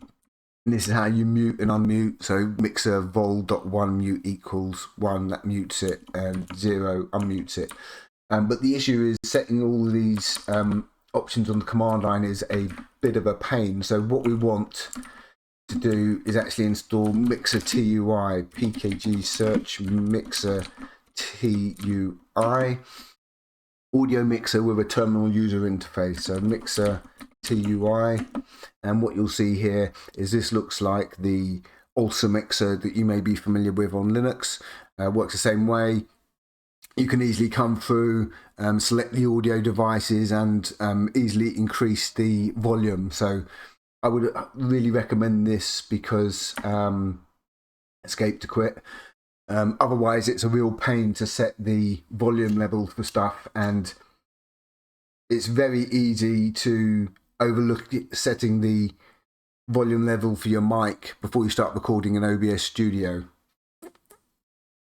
this is how you mute and unmute. So mixer vol.1 mute equals 1, that mutes it, and 0 unmutes it. But the issue is setting all these options on the command line is a bit of a pain. So what we want to do is actually install mixertui, pkg search mixertui, audio mixer with a terminal user interface. So mixertui, and what you'll see here is this looks like the alsamixer that you may be familiar with on Linux. Works the same way. You can easily come through, select the audio devices, and easily increase the volume. So I would really recommend this because escape to quit. Otherwise, it's a real pain to set the volume level for stuff, and it's very easy to overlook setting the volume level for your mic before you start recording in OBS Studio.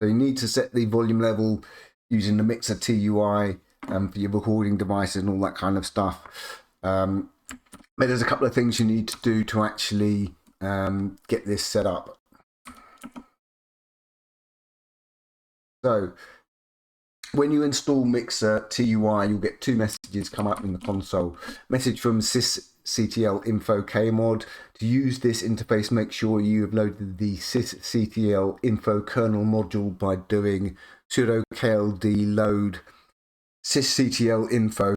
So you need to set the volume level using the mixertui for your recording devices and all that kind of stuff. But there's a couple of things you need to do to actually get this set up. So when you install mixertui, you'll get two messages come up in the console. Message from sysctl info kmod. To use this interface, make sure you have loaded the sysctl info kernel module by doing sudo kld load sysctl info.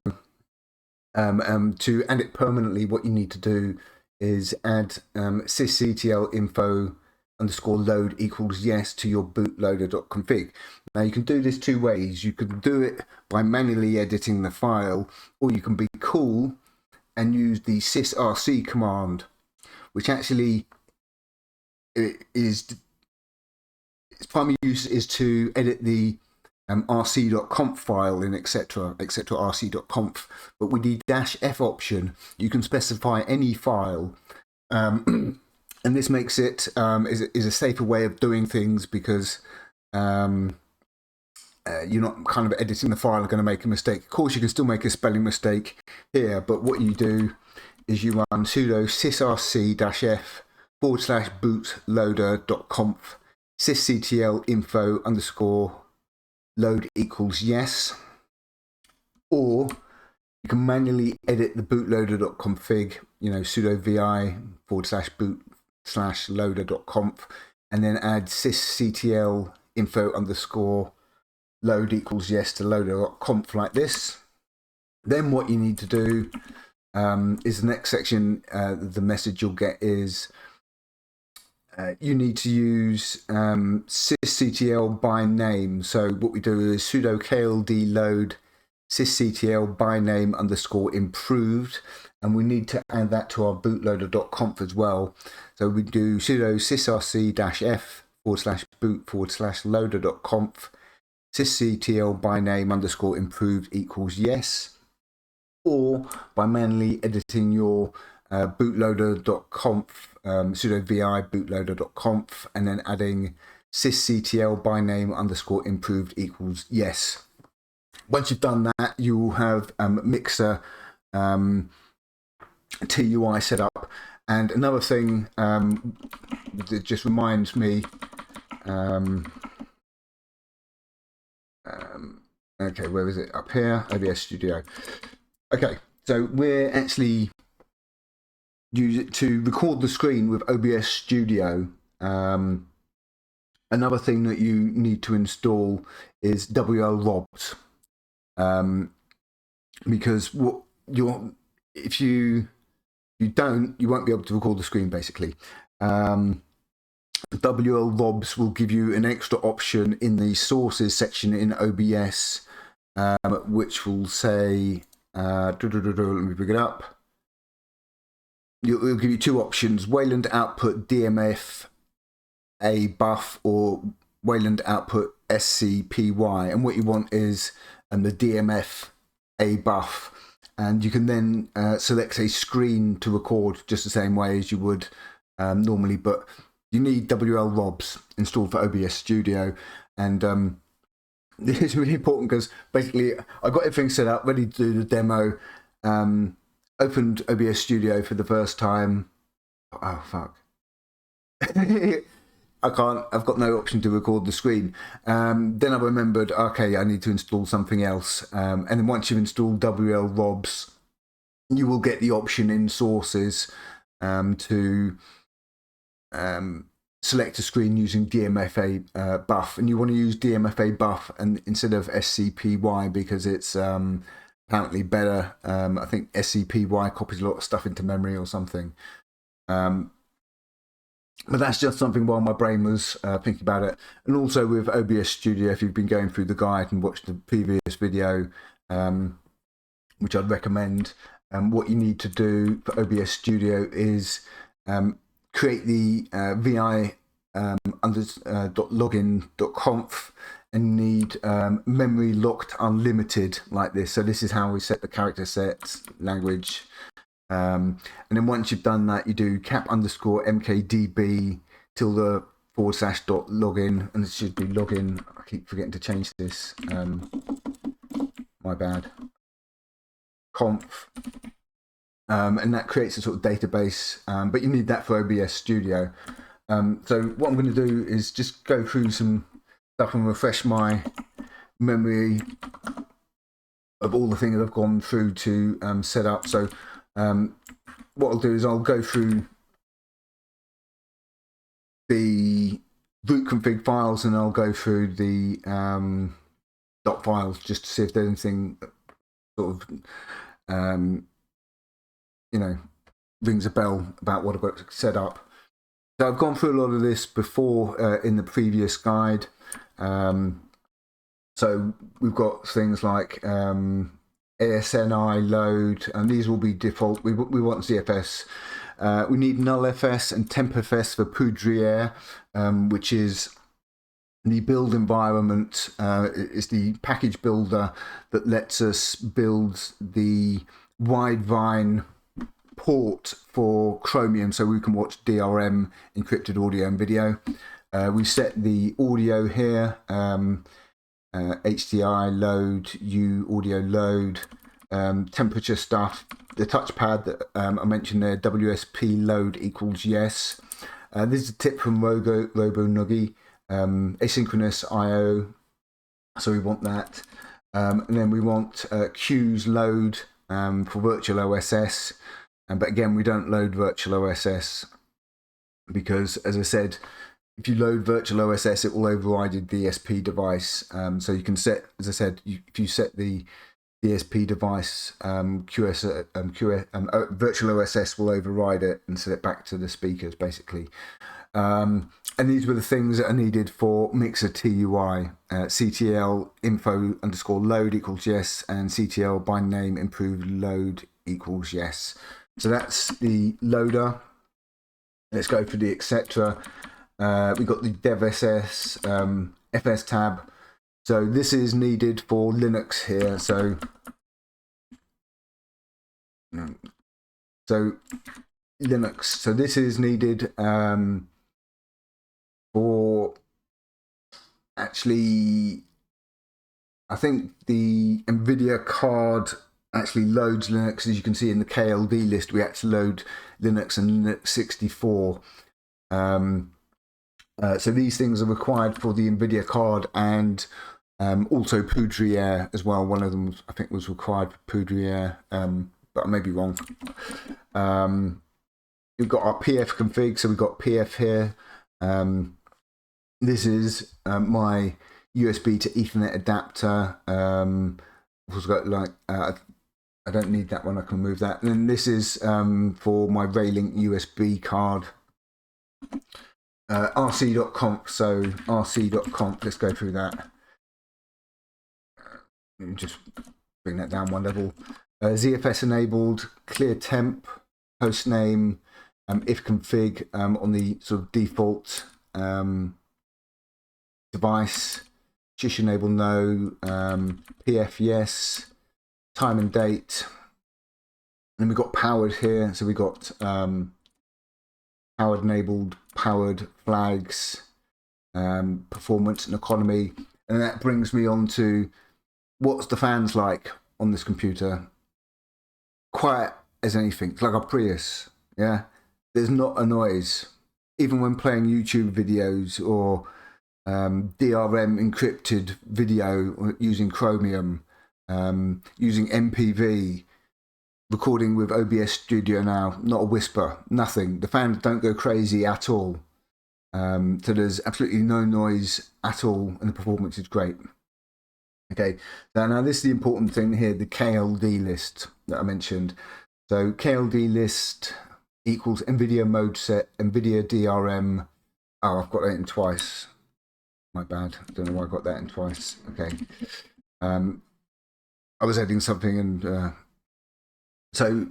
To add it permanently, what you need to do is add sysctl info underscore load equals yes to your bootloader.config. Now you can do this two ways. You can do it by manually editing the file, or you can be cool and use the sysrc command, which actually is its primary use is to edit the rc.conf file in etc rc.conf, but with the -f option you can specify any file, and this makes it is a safer way of doing things, because you're not kind of editing the file and going to make a mistake. Of course you can still make a spelling mistake here, but what you do is you run sudo sysrc-f /bootloader.conf sysctl info underscore load equals yes, or You can manually edit the bootloader.config, sudo vi /boot/loader.conf, and then add sysctl info _ load equals yes to loader.conf like this. Then what you need to do is the next section, the message you'll get is you need to use sysctl by name. So what we do is sudo kld load sysctl by name _ improved, and we need to add that to our bootloader.conf as well. So we do sudo sysrc-f /boot /loader.conf sysctl by name _ improved equals yes, or by manually editing your bootloader.conf, sudo vi bootloader.conf, and then adding sysctl by name _ improved equals yes. Once you've done that, you will have mixer TUI set up. And another thing that just reminds me, okay, where is it? Up here, OBS Studio. Okay, so we're actually use it to record the screen with OBS Studio. Another thing that you need to install is WL-robs, because if you don't, you won't be able to record the screen basically. WL-robs will give you an extra option in the sources section in OBS, which will say, let me bring it up. It'll give you two options: Wayland output DMF A buff or Wayland output SCPY. And what you want is the DMF A buff, and you can then select a screen to record just the same way as you would normally, but you need WL-robs installed for OBS Studio. And this is really important because basically I got everything set up, ready to do the demo, opened OBS Studio for the first time. Oh, fuck. I can't, I've got no option to record the screen. Then I remembered, okay, I need to install something else. And then once you've installed WL-robs, you will get the option in sources to select a screen using DMFA buff. And you want to use DMFA buff and instead of SCPY because it's apparently better. I think SCPY copies a lot of stuff into memory or something. But that's just something while my brain was thinking about it. And also with OBS Studio, if you've been going through the guide and watched the previous video, which I'd recommend, what you need to do for OBS Studio is create the vi.login.conf and need memory locked unlimited like this. So this is how we set the character sets, language. And then once you've done that, you do cap_mkdb ~/.login, and it should be login. I keep forgetting to change this. My bad. Conf. And that creates a sort of database, but you need that for OBS Studio. So what I'm going to do is just go through some stuff and refresh my memory of all the things I've gone through to set up. So what I'll do is I'll go through the root config files and I'll go through the dot files just to see if there's anything that sort of rings a bell about what I've got set up. So I've gone through a lot of this before in the previous guide. So we've got things like ASNI load, and these will be default. We want ZFS. We need nullfs and tempfs for Poudriere, which is the build environment. It's the package builder that lets us build the Widevine port for Chromium so we can watch DRM, encrypted audio and video. We set the audio here, HDI load, audio load, temperature stuff, the touchpad that I mentioned there, WSP load equals yes. This is a tip from RoboNuggy, asynchronous IO, so we want that. And then we want queues load for virtual OSS. But again, we don't load virtual OSS because, as I said, if you load virtual OSS, it will override the DSP device. So you can set, as I said, if you set the DSP device, virtual OSS will override it and set it back to the speakers, basically. And these were the things that are needed for mixertui, CTL info underscore load equals yes, and CTL by name improved load equals yes. So that's the loader. Let's go for the etc. We got the dev-ss fs tab. So this is needed for Linux here. So Linux. So this is needed for actually, I think the NVIDIA card actually loads Linux. As you can see in the KLD list, we actually load Linux and Linux 64. So these things are required for the NVIDIA card, and also Poudriere as well. One of them, I think, was required for Poudriere, but I may be wrong. We've got our PF config, so we've got PF here. This is my USB to Ethernet adapter. Also got like I don't need that one. I can remove that. And then this is for my Raylink USB card. rc.conf. So rc.conf. Let's go through that. Just bring that down one level. ZFS enabled, clear temp, host name, if config on the sort of default device, shish enable no, PF yes, time and date. And then we've got powered here. So we got powered enabled, powered flags, performance and economy. And that brings me on to what's the fans like on this computer. Quiet as anything. It's like a Prius. Yeah, there's not a noise, even when playing YouTube videos or DRM encrypted video using Chromium, using MPV, recording with OBS Studio now. Not a whisper, nothing. The fans don't go crazy at all. So there's absolutely no noise at all, and the performance is great. Okay, now this is the important thing here, the KLD list that I mentioned. So KLD list equals nvidia-modeset, nvidia-drm. Oh, I've got that in twice. My bad. I don't know why I got that in twice. Okay. I was adding something, and so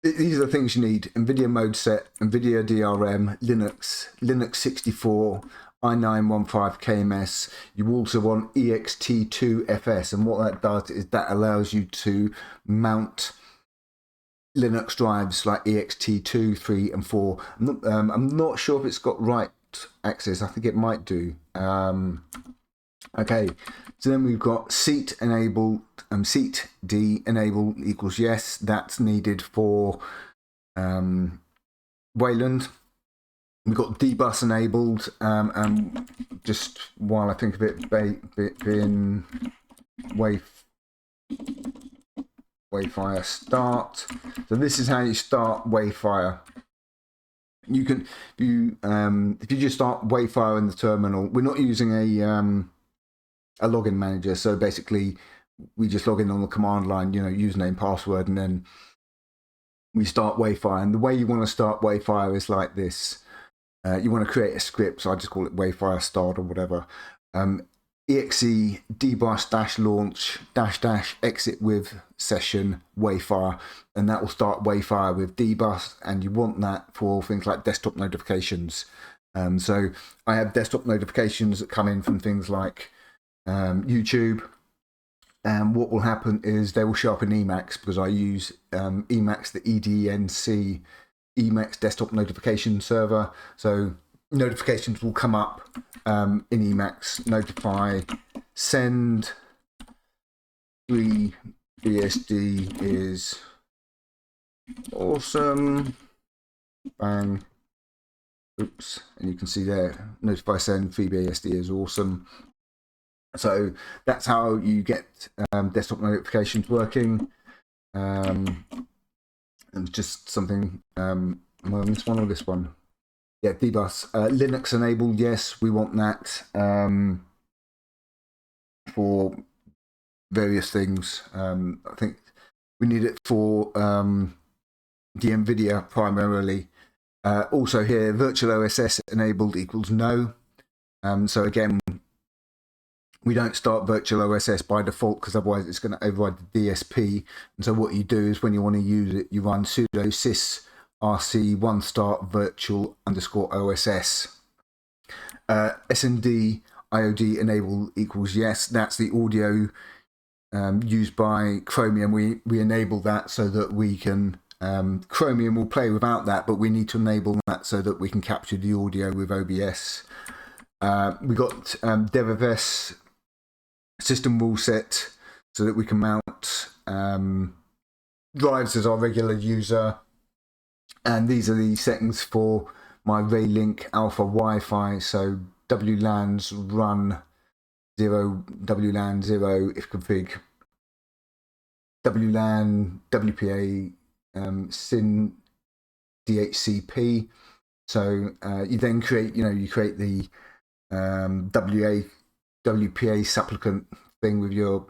these are the things you need: nvidia-modeset, nvidia-drm, Linux 64, i9-15 KMS. You also want ext2fs, and what that does is that allows you to mount Linux drives like ext2, 3 and 4. I'm not sure if it's got write access. I think it might do. Okay, so then we've got seat enabled, seat D enabled equals yes. That's needed for Wayland. We've got dbus enabled, and just while I think of it, being Wayfire start. So this is how you start Wayfire. You can, if you just start Wayfire in the terminal. We're not using a login manager, so basically we just log in on the command line, username, password, and then we start Wayfire. And the way you want to start Wayfire is like this. You want to create a script, so I just call it Wayfire start or whatever. Exe dbus -launch -- exit with session Wayfire, and that will start Wayfire with dbus, and you want that for things like desktop notifications. So I have desktop notifications that come in from things like YouTube, and what will happen is they will show up in Emacs, because I use Emacs, the EDNC Emacs desktop notification server. So notifications will come up in Emacs. Notify send FreeBSD is awesome. Bang. Oops. And you can see there, notify send FreeBSD is awesome. So that's how you get desktop notifications working. And just something, am I on this one or this one? Yeah, dbus. Linux enabled, yes, we want that for various things. I think we need it for the NVIDIA primarily. Also here, virtual OSS enabled equals no. So again, we don't start virtual OSS by default because otherwise it's going to override the DSP. And so what you do is when you want to use it, you run sudo sys rc one start virtual _ OSS. SND IOD enable equals yes. That's the audio used by Chromium. We enable that so that we can, Chromium will play without that, but we need to enable that so that we can capture the audio with OBS. We got devs system rule set so that we can mount drives as our regular user. And these are the settings for my Raylink Alpha Wi-Fi. So WLANs run 0, WLAN 0 if config, WLAN, WPA, SYN, DHCP. So you then create, you create the WPA supplicant thing with your,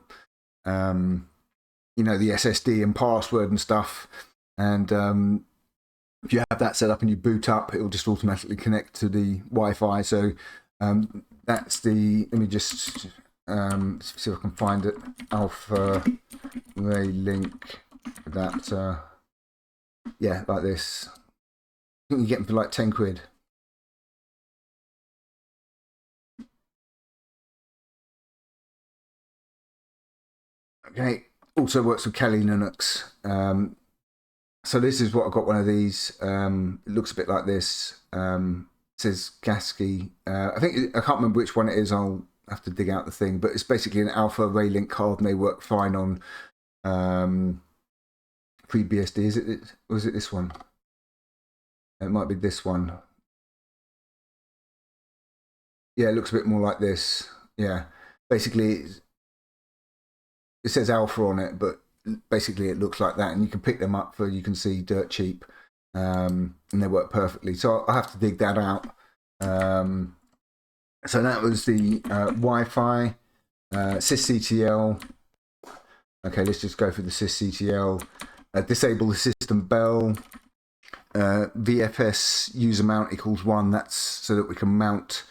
the SSD and password and stuff. And if you have that set up and you boot up, it will just automatically connect to the Wi-Fi. So that's the, let me just see if I can find it, Alpha Raylink adapter. Yeah, like this. I think you get them for like 10 quid. Okay, also works with Kali Linux. So this is what I got, one of these. It looks a bit like this. It says Gasky. I can't remember which one it is. I'll have to dig out the thing, but it's basically an Alpha Raylink card, and they work fine on Freebsd. Is it? Or is it this one? It might be this one. Yeah, it looks a bit more like this. Yeah, basically it says Alpha on it, but basically it looks like that, and you can pick them up for, you can see, dirt cheap, and they work perfectly. So I'll have to dig that out. So that was the Wi-Fi, sysctl. Okay, let's just go through the sysctl. Disable the system bell. VFS user mount equals 1. That's so that we can mount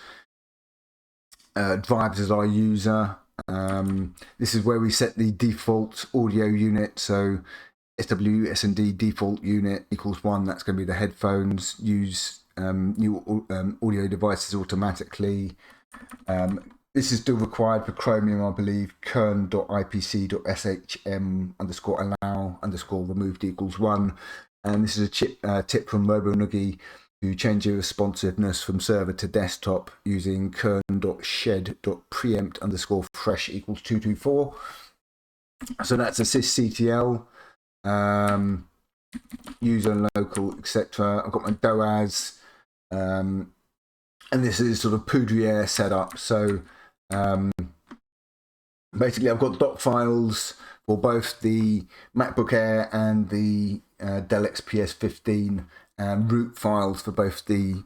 drives as our user. This is where we set the default audio unit. So SWSND default unit equals 1. That's going to be the headphones. Use new audio devices automatically. This is still required for Chromium, I believe. kern.ipc.shm_allow_removed equals 1. And this is a tip from RoboNoogie to change your responsiveness from server to desktop using kern.shed.preempt_fresh equals 224. So that's a sysctl, user local, etc. I've got my DOAS, and this is sort of Poudriere setup. So basically I've got doc files for both the MacBook Air and the Dell XPS 15, and root files for both the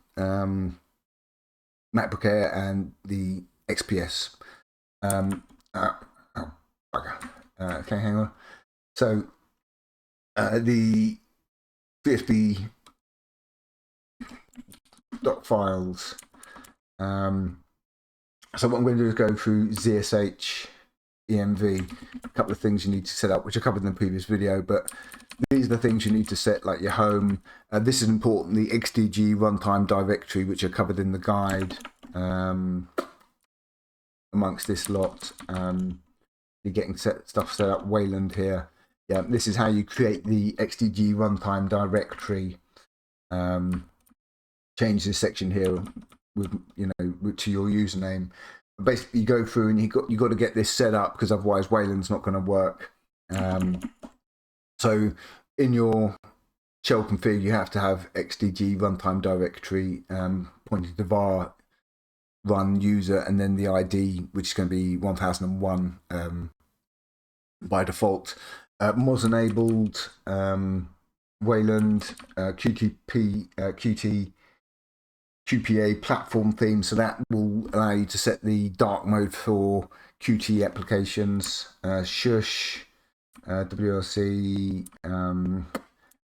MacBook Air and the XPS. Okay, hang on. So the Freebsd doc files. So what I'm going to do is go through ZSH EMV, a couple of things you need to set up, which I covered in the previous video, but these are the things you need to set, like your home. This is important, the XDG runtime directory, which are covered in the guide, amongst this lot. You're getting stuff set up, Wayland here. Yeah, this is how you create the XDG runtime directory. Change this section here with, to your username. Basically, you go through and you got to get this set up, because otherwise Wayland's not going to work. So in your shell config, you have to have XDG runtime directory pointing to var run user, and then the ID, which is going to be 1001 by default. MOS enabled, Wayland, QPA platform theme, so that will allow you to set the dark mode for Qt applications, shush, WLC,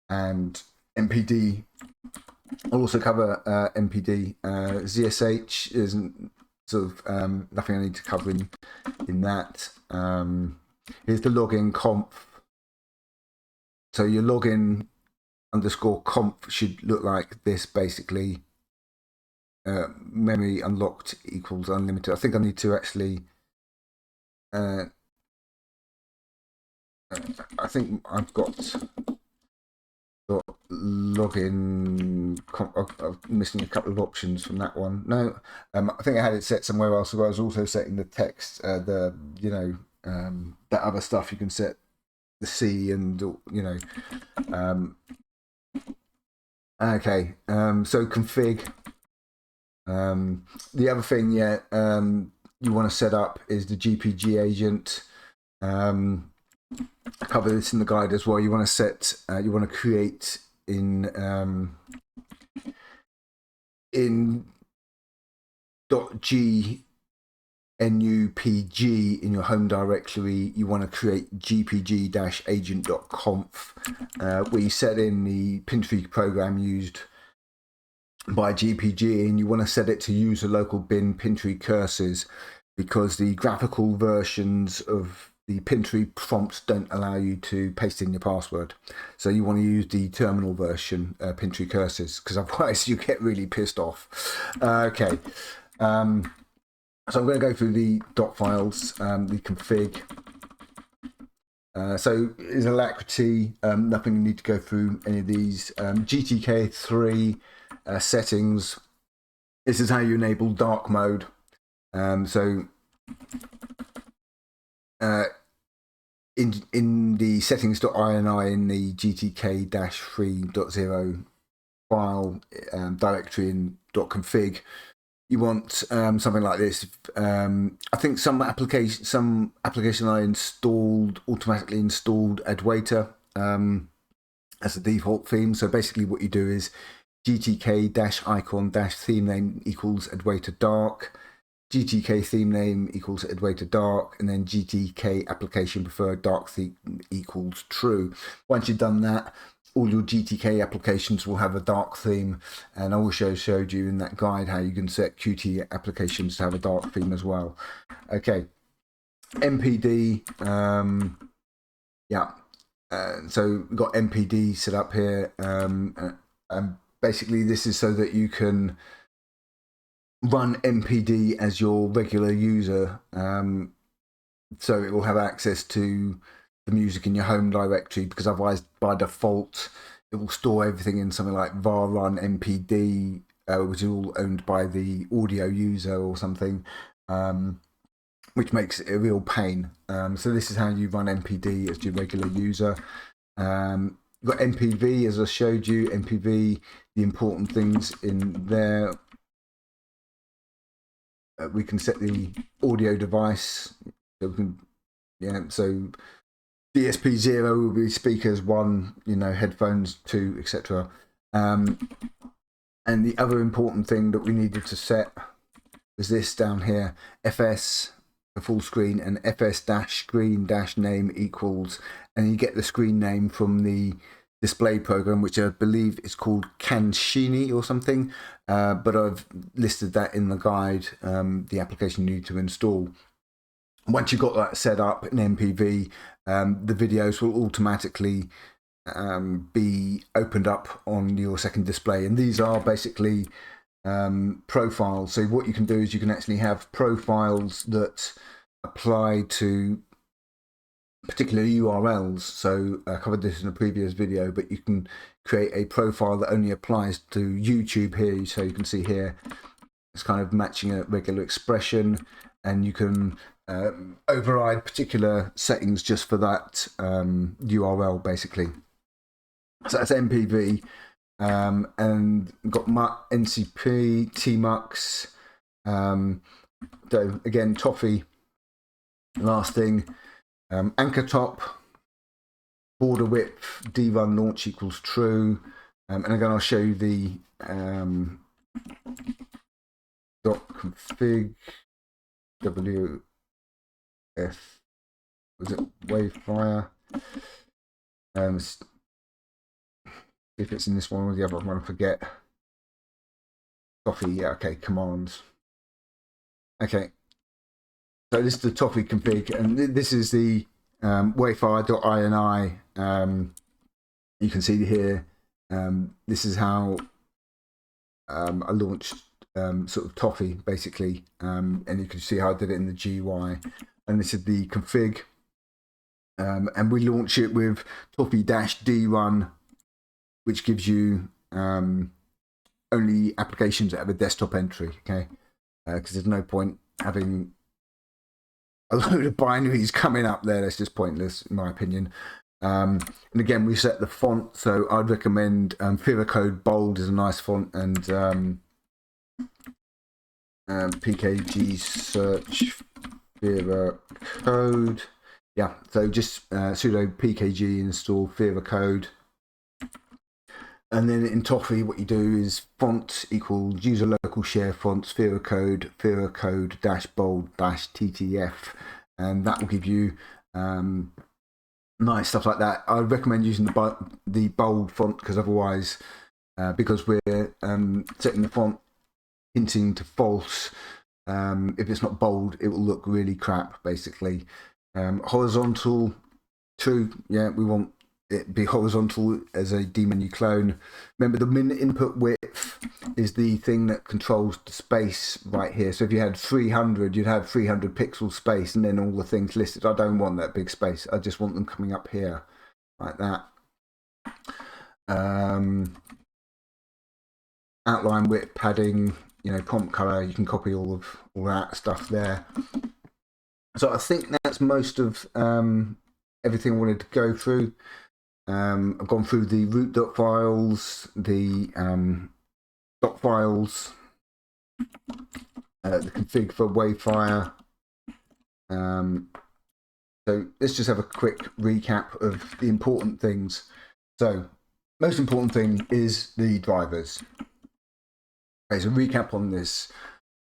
and MPD. I'll also cover MPD. ZSH isn't sort of nothing I need to cover in that. Here's the login conf. So your login underscore conf should look like this, basically. Memory unlocked equals unlimited. I think I need to actually I think I've got login. I'm missing a couple of options from that one. No, I think I had it set somewhere else. So I was also setting the text, that other stuff you can set, the C and okay. So config. The other thing, you want to set up is the GPG agent. I cover this in the guide as well. You want to set, you want to create in .gnupg in your home directory. You want to create gpg-agent.conf, where you set in the pintree program used by GPG, and you want to set it to use a local bin pintree cursors, because the graphical versions of the pintree prompts don't allow you to paste in your password. So you want to use the terminal version pintree cursors, because otherwise you get really pissed off. Okay, so I'm going to go through the dot files, the config. So is alacrity, nothing you need to go through any of these. GTK3 settings. This is how you enable dark mode. So in the settings.ini in the GTK-3.0 file directory in .config, you want something like this. I think some application I installed automatically installed Adwaita as a default theme. So basically what you do is GTK-icon-theme name equals Adwaita dark, GTK theme name equals Adwaita dark, and then GTK application preferred dark theme equals true. Once you've done that, all your GTK applications will have a dark theme, and I also showed you in that guide how you can set Qt applications to have a dark theme as well. Okay, MPD, so we've got MPD set up here, and basically this is so that you can run MPD as your regular user, so it will have access to the music in your home directory, because otherwise by default it will store everything in something like var run MPD, which is all owned by the audio user or something, which makes it a real pain. So this is how you run MPD as your regular user. You've got MPV, as I showed you. MPV, the important things in there, we can set the audio device, so we can, so DSP0 will be speakers 1, headphones 2, etc. And the other important thing that we needed to set was this down here: FS for full screen and FS-screen-name equals, and you get the screen name from the display program, which I believe is called Kanshini or something, but I've listed that in the guide, the application you need to install. Once you've got that set up in MPV, the videos will automatically be opened up on your second display, and these are basically profiles. So what you can do is you can actually have profiles that apply to particular URLs. So I covered this in a previous video, but you can create a profile that only applies to YouTube here. So you can see here it's kind of matching a regular expression, and you can override particular settings just for that URL, basically. So that's MPV, and we've got NCP, tmux, so again tofi, last thing, anchor top, border width drun launch equals true, and again I'll show you the dot config ws, was it Wayfire, see if it's in this one or the other one, I forget. Tofi, yeah, okay, commands. Okay, so this is the tofi config, and this is the wayfire.ini. You can see here, this is how I launched sort of tofi basically, and you can see how I did it in the GUI. And this is the config, and we launch it with tofi-drun, which gives you only applications that have a desktop entry, okay? Because there's no point having a load of binaries coming up there. That's just pointless, in my opinion. And again, we set the font, so I'd recommend Code Bold is a nice font, and pkg search Code. Yeah, so just sudo pkg install Code. And then in Tofi, what you do is font equals user local share fonts, Code -bold -ttf, and that will give you nice stuff like that. I recommend using the bold font, because otherwise, because we're setting the font hinting to false, if it's not bold, it will look really crap, basically. Horizontal, true, yeah, we want it be horizontal as a dmenu clone. Remember, the min input width is the thing that controls the space right here. So if you had 300, you'd have 300 pixel space, and then all the things listed. I don't want that big space. I just want them coming up here like that. Outline width, padding, you know, prompt color. You can copy all that stuff there. So I think that's most of everything I wanted to go through. I've gone through the root.files, the dot files, the config for Wayfire. So let's just have a quick recap of the important things. So most important thing is the drivers. Okay, so recap on this.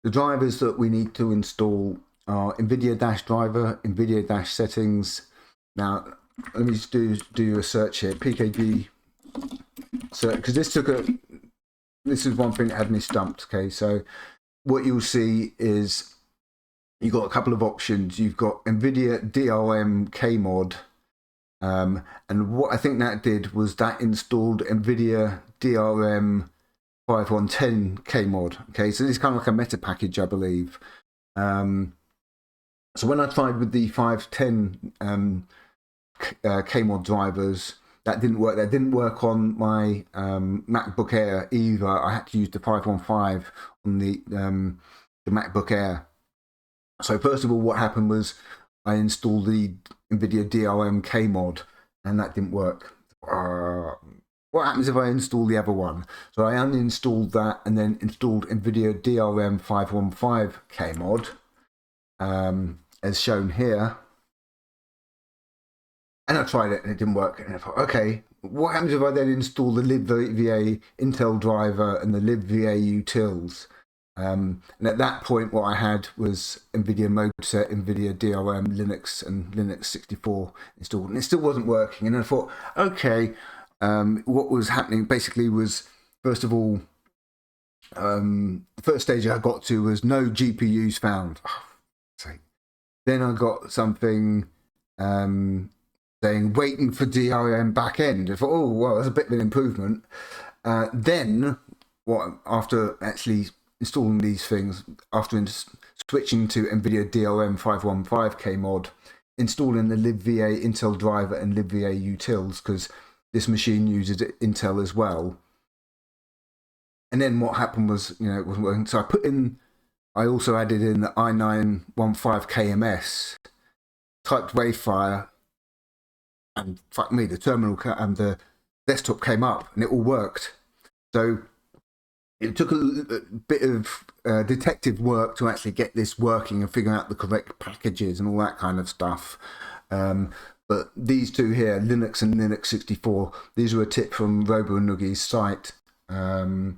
The drivers that we need to install are nvidia-driver, nvidia-settings. Now, let me just do a search here, pkg search, because this is one thing that had me stumped. Okay, so what you'll see is you've got a couple of options. You've got nvidia-drm kmod, and what I think that did was that installed nvidia-drm 5110 kmod. Okay, so this is kind of like a meta package, I believe. So when I tried with the 510 kmod drivers, that didn't work. That didn't work on my MacBook Air either. I had to use the 515 on the MacBook Air. So first of all, what happened was I installed the nvidia-drm kmod, and that didn't work. What happens if I install the other one? So I uninstalled that and then installed nvidia-drm 515 kmod, as shown here. And I tried it and it didn't work. And I thought, okay, what happens if I then install the libva-intel-driver and the libva-utils? And at that point, what I had was nvidia-modeset, nvidia-drm, Linux, and Linux 64 installed. And it still wasn't working. And I thought, okay, what was happening basically was, first of all, the first stage I got to was no GPUs found. Then I got something saying waiting for DRM backend. I thought, oh, well, that's a bit of an improvement. Then, after actually installing these things, after switching to nvidia-drm 515 kmod, installing the libva-intel-driver and libva-utils, because this machine uses Intel as well. And then what happened was, you know, it wasn't working. So I also added in the i915KMS, typed Wayfire, and fuck me, the terminal and the desktop came up and it all worked. So it took a bit of detective work to actually get this working and figure out the correct packages and all that kind of stuff. But these two here, Linux and Linux 64, these were a tip from RoboNugi's site. And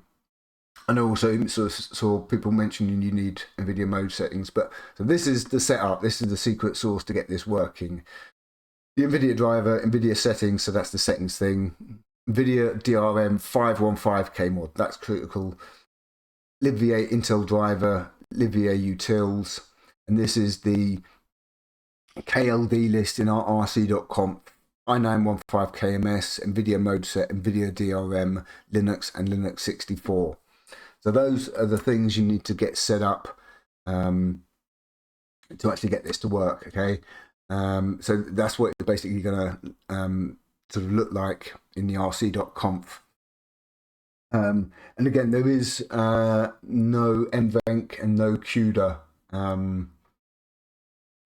I also saw people mentioning you need NVIDIA mode settings. But so this is the setup. This is the secret sauce to get this working. The NVIDIA driver, NVIDIA settings, so that's the settings thing. nvidia-drm 515K mod, that's critical. libva-intel-driver, libva-utils, and this is the KLD list in our rc.conf. i915KMS, nvidia-modeset, nvidia-drm, Linux, and Linux 64. So those are the things you need to get set up to actually get this to work, okay? So that's what it's basically going to sort of look like in the rc.conf. And again, there is no nvenc and no cuda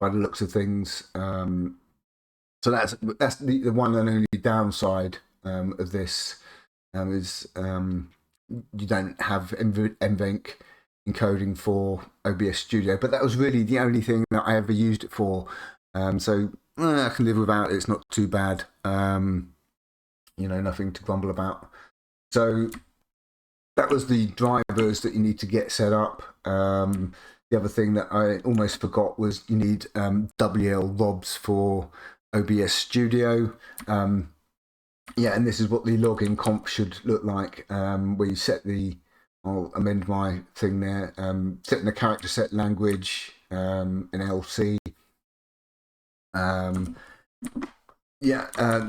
by the looks of things. So that's the one and only downside of this is you don't have nvenc encoding for OBS Studio, but that was really the only thing that I ever used it for. So I can live without it. It's not too bad. You know, nothing to grumble about. So that was the drivers that you need to get set up. The other thing that I almost forgot was you need WL robs for OBS Studio. Yeah, and this is what the login conf should look like, where you set the, I'll amend my thing there, setting the character set language in LC. Yeah,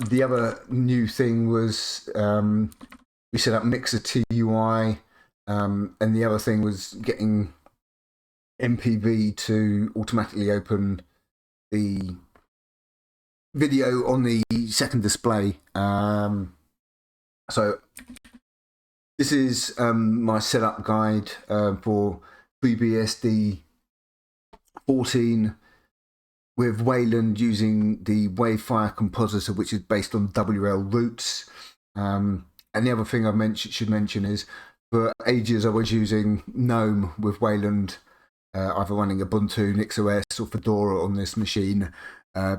the other new thing was we set up mixertui, and the other thing was getting MPV to automatically open the video on the second display. So this is my setup guide for Freebsd 14 with Wayland using the Wayfire compositor, which is based on WL roots. And the other thing I should mention is for ages I was using GNOME with Wayland, either running Ubuntu, NixOS or Fedora on this machine,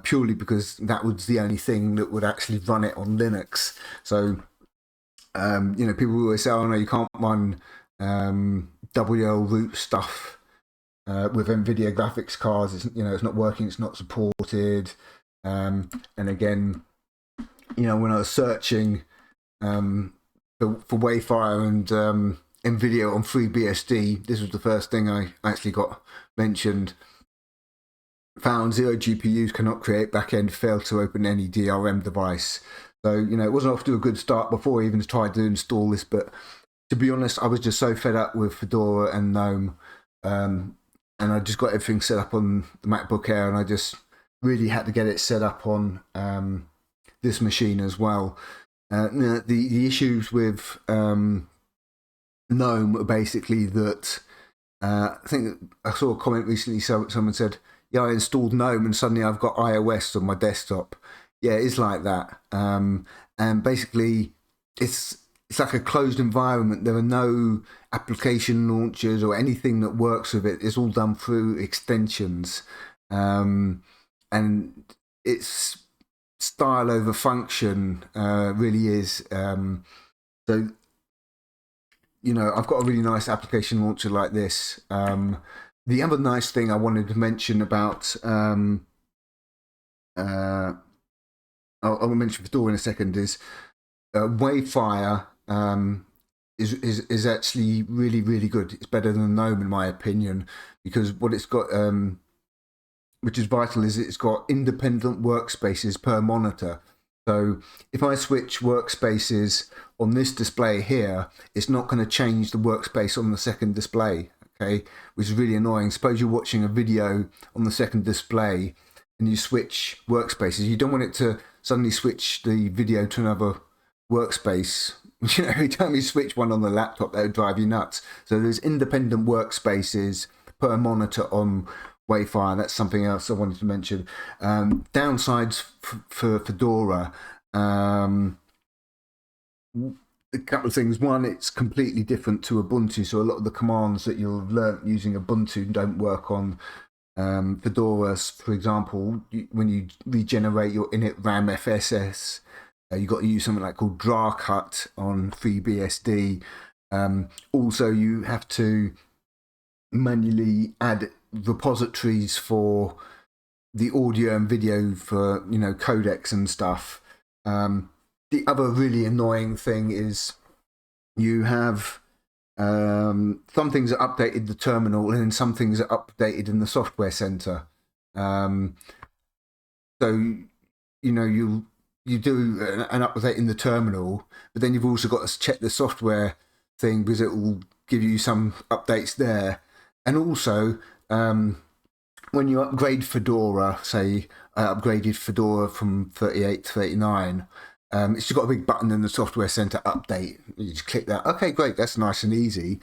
purely because that was the only thing that would actually run it on Linux. So, you know, people always say, oh no, you can't run WL root stuff with NVIDIA graphics cards. It's, you know, it's not working, it's not supported. And again, you know, when I was searching for Wayfire and NVIDIA on FreeBSD, this was the first thing I actually got mentioned. Found 0 GPUs cannot create backend, failed to open any DRM device. So, you know, it wasn't off to a good start before I even tried to install this, but to be honest, I was just so fed up with Fedora and GNOME, and I just got everything set up on the MacBook Air, and I just really had to get it set up on this machine as well. The issues with GNOME are basically that I think I saw a comment recently, so someone said, yeah, I installed GNOME and suddenly I've got iOS on my desktop. Yeah, it's like that. And basically, it's like a closed environment. There are no application launchers or anything that works with it. It's all done through extensions. And it's style over function, really is. So, you know, I've got a really nice application launcher like this. The other nice thing I wanted to mention about, I'll mention Fedora in a second, is Wayfire is actually really, really good. It's better than GNOME in my opinion, because what it's got, which is vital, is it's got independent workspaces per monitor. So if I switch workspaces on this display here, it's not going to change the workspace on the second display. Okay, which is really annoying. Suppose you're watching a video on the second display and you switch workspaces. You don't want it to suddenly switch the video to another workspace. You know, every time you switch one on the laptop, that would drive you nuts. So there's independent workspaces per monitor on Wayfire. That's something else I wanted to mention. Downsides for Fedora. A couple of things. One, it's completely different to Ubuntu, so a lot of the commands that you'll have learnt using Ubuntu don't work on Fedora, for example, when you regenerate your init RAM FSS, you've got to use something like called drar-cut on FreeBSD. Also, you have to manually add repositories for the audio and video for, you know, codecs and stuff. The other really annoying thing is you have some things are updated the terminal, and then some things are updated in the software center. So you know, you do an update in the terminal, but then you've also got to check the software thing because it will give you some updates there. And also, when you upgrade Fedora, say I upgraded Fedora from 38 to 39, it's just got a big button in the software center update. You just click that. Okay, great, that's nice and easy.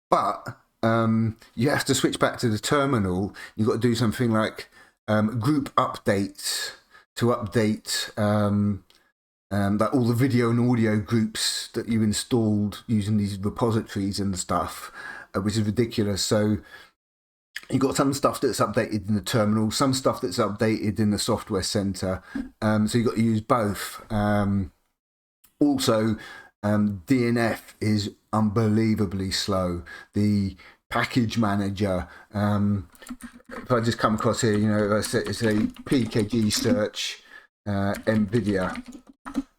But you have to switch back to the terminal. You've got to do something like group updates to update like all the video and audio groups that you installed using these repositories and stuff, which is ridiculous. So you've got some stuff that's updated in the terminal, some stuff that's updated in the software center. So you've got to use both. Also, DNF is unbelievably slow. The package manager, if I just come across here, you know, it's a PKG search, NVIDIA,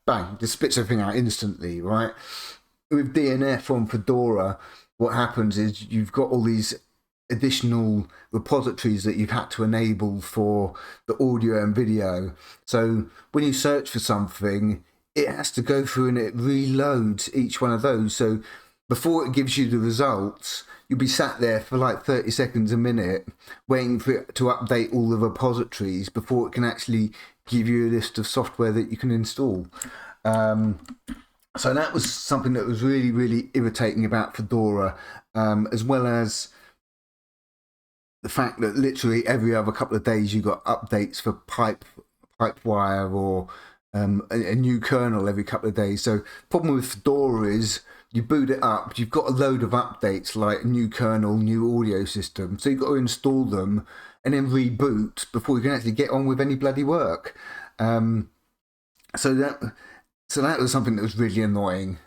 bang, just spits everything out instantly, right? With DNF on Fedora, what happens is you've got all these additional repositories that you've had to enable for the audio and video. So when you search for something, it has to go through and it reloads each one of those. So before it gives you the results, you'll be sat there for like 30 seconds a minute waiting for it to update all the repositories before it can actually give you a list of software that you can install. So that was something that was really, really irritating about Fedora, as well as the fact that literally every other couple of days you got updates for Pipewire or a new kernel every couple of days. So problem with Fedora is you boot it up, you've got a load of updates like new kernel, new audio system, so you've got to install them and then reboot before you can actually get on with any bloody work. So that was something that was really annoying.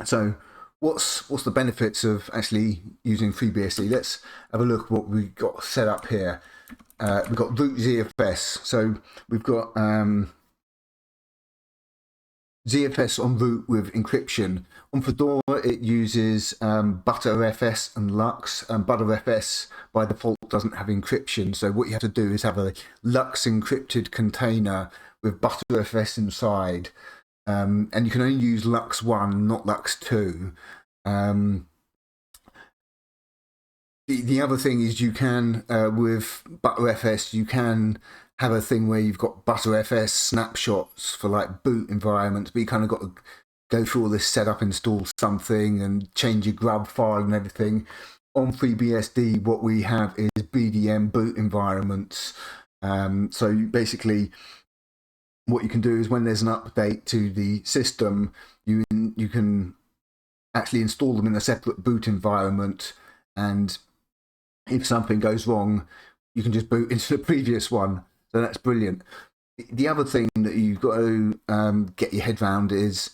So what's the benefits of actually using FreeBSD? Let's have a look at what we got set up here. We've got root ZFS. So we've got ZFS on root with encryption. On Fedora, it uses Btrfs and Lux. Btrfs by default doesn't have encryption. So what you have to do is have a Lux encrypted container with Btrfs inside. And you can only use Lux 1, not Lux 2. The other thing is you can, with Btrfs, you can have a thing where you've got Btrfs snapshots for like boot environments, but you kind of got to go through all this setup, install something and change your grub file and everything. On FreeBSD, what we have is BDM boot environments. So basically, what you can do is when there's an update to the system, you can actually install them in a separate boot environment, and if something goes wrong, you can just boot into the previous one. So that's brilliant. The other thing that you've got to get your head around is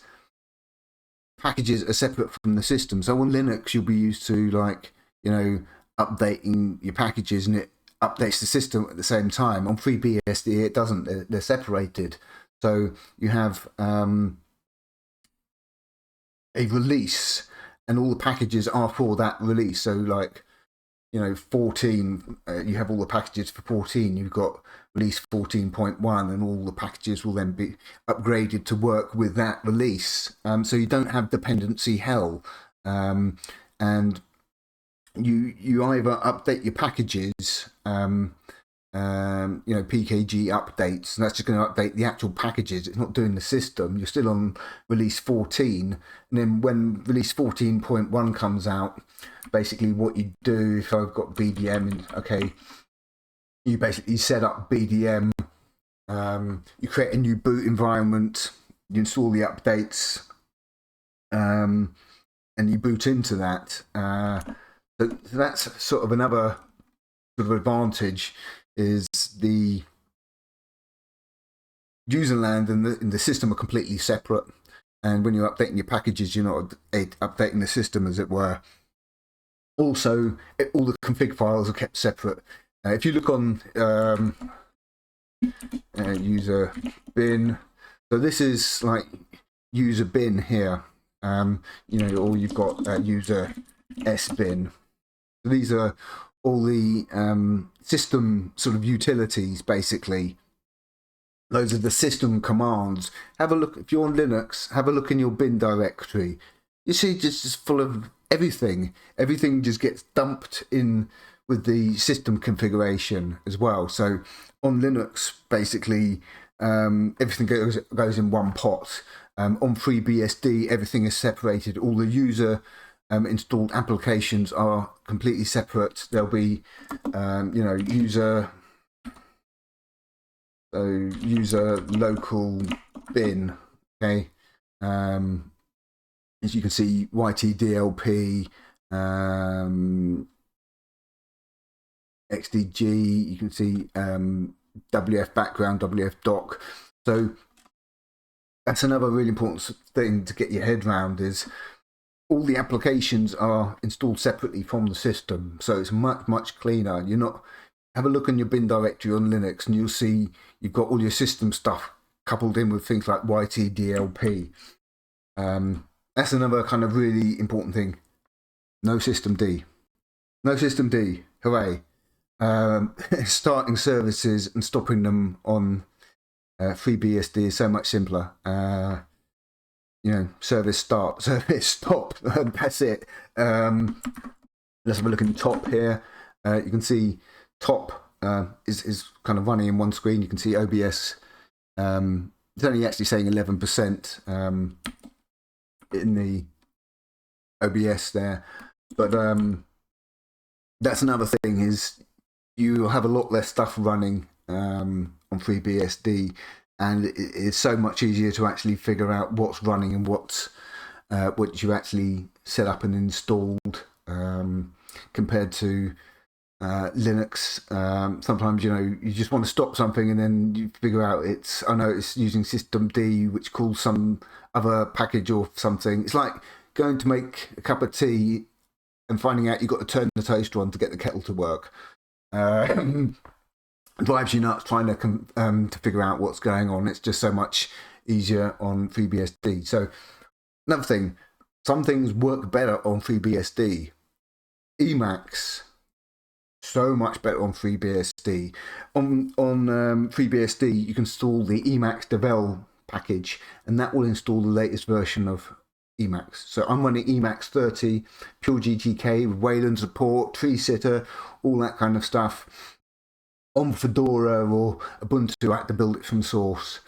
packages are separate from the system. So on Linux, you'll be used to, like, you know, updating your packages and it updates the system at the same time. On FreeBSD, it doesn't. They're separated. So you have a release, and all the packages are for that release. So, like, you know, 14, you have all the packages for 14. You've got release 14.1, and all the packages will then be upgraded to work with that release. So you don't have dependency hell. And you either update your packages, you know, PKG updates, and that's just going to update the actual packages. It's not doing the system. You're still on release 14, and then when release 14.1 comes out, basically what you do, if I've got BDM, okay, you basically set up BDM, you create a new boot environment, you install the updates, and you boot into that. So that's sort of another sort of advantage is the user land and the system are completely separate. And when you're updating your packages, you're not updating the system, as it were. Also, all the config files are kept separate. If you look on user bin, so this is like user bin here, you know, or you've got user sbin. So these are all the system sort of utilities, basically. Those are the system commands. Have a look, if you're on Linux, have a look in your bin directory. You see just full of everything. Everything just gets dumped in with the system configuration as well. So on Linux, basically, everything goes in one pot. On FreeBSD, everything is separated. All the user installed applications are completely separate. There'll be, you know, user local bin, okay. As you can see, YTDLP, XDG, you can see WF background, WF dock. So that's another really important thing to get your head around, is all the applications are installed separately from the system. So it's much cleaner. You're not, have a look in your bin directory on Linux and you'll see you've got all your system stuff coupled in with things like YTDLP. That's another kind of really important thing. No systemd. No systemd. Hooray. Starting services and stopping them on FreeBSD is so much simpler. You know, service start, service stop. That's it. Let's have a look in the top here. You can see top is kind of running in one screen. You can see OBS. It's only actually saying 11% in the OBS there, but that's another thing, is you have a lot less stuff running on FreeBSD, and it's so much easier to actually figure out what's running and what you actually set up and installed compared to Linux. Sometimes, you know, you just want to stop something and then you figure out it's using systemd, which calls some other package or something. It's like going to make a cup of tea and finding out you've got to turn the toaster on to get the kettle to work. Drives you nuts trying to figure out what's going on. It's just so much easier on FreeBSD. So another thing, some things work better on FreeBSD. Emacs, so much better on FreeBSD. On FreeBSD, you can install the Emacs-devel package, and that will install the latest version of Emacs. So I'm running Emacs 30, pure GTK with Wayland support, tree sitter, all that kind of stuff. On Fedora or Ubuntu, I had to build it from source.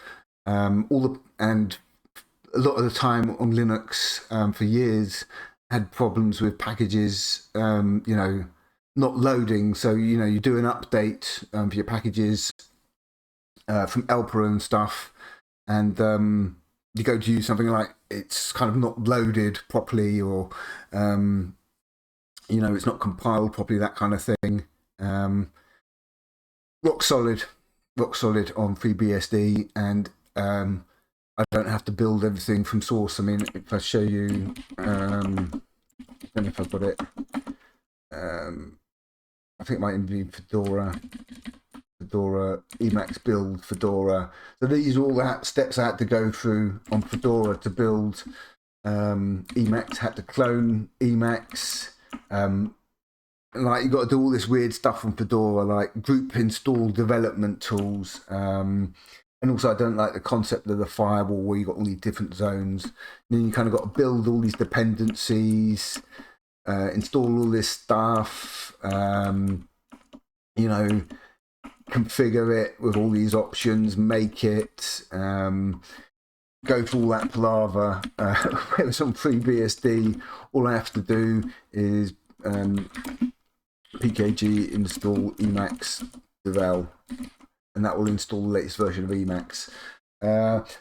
And a lot of the time on Linux, for years, had problems with packages, you know, not loading. So, you know, you do an update for your packages from Elpa and stuff, and you go to use something like it's kind of not loaded properly, or you know, it's not compiled properly, that kind of thing. Rock solid on FreeBSD, and I don't have to build everything from source. I mean, if I show you, I don't know if I've got it. I think it might even be Fedora Emacs build Fedora. So these are all the steps I had to go through on Fedora to build Emacs. Had to clone Emacs. Like, you got to do all this weird stuff on Fedora, like group install development tools. And also, I don't like the concept of the firewall where you got all these different zones. And then you kind of got to build all these dependencies, install all this stuff, you know, configure it with all these options, make it, go through all that palaver. Whereas on FreeBSD, all I have to do is pkg install Emacs devel, and that will install the latest version of Emacs.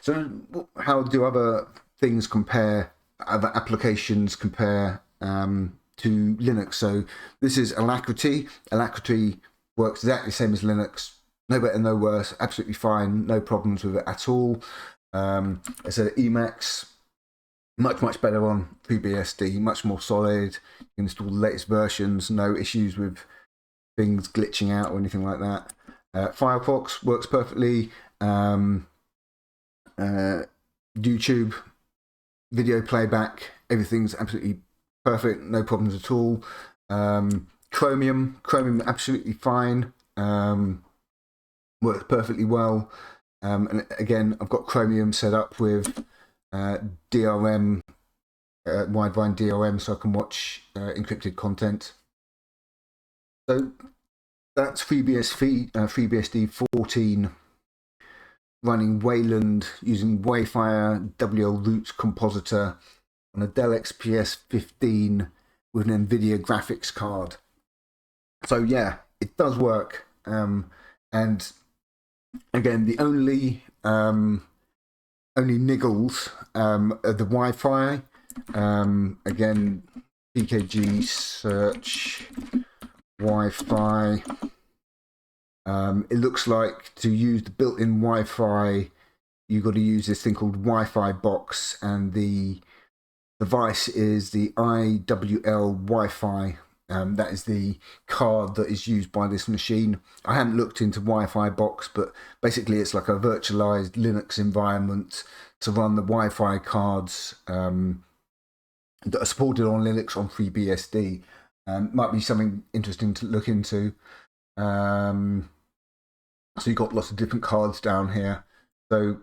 So how do other things compare, other applications compare to Linux? So this is Alacrity. Alacrity works exactly the same as Linux, no better, no worse, absolutely fine, no problems with it at all. It's an Emacs, much better on FreeBSD, much more solid. You can install the latest versions, no issues with things glitching out or anything like that. Firefox works perfectly. YouTube video playback, everything's absolutely perfect, no problems at all. Chromium absolutely fine, works perfectly well. And again, I've got Chromium set up with DRM, wideband DRM, so I can watch encrypted content. So that's FreeBSD 14 running Wayland using Wayfire WL compositor on a Dell XPS 15 with an NVIDIA graphics card. So yeah, it does work. And again, the only niggles are the Wi-Fi. Again, PKG search Wi-Fi. It looks like to use the built-in Wi-Fi, you've got to use this thing called wifibox, and the device is the IWL Wi-Fi. That is the card that is used by this machine. I haven't looked into wifibox, but basically it's like a virtualized Linux environment to run the Wi-Fi cards that are supported on Linux on FreeBSD. Might be something interesting to look into. So you've got lots of different cards down here. So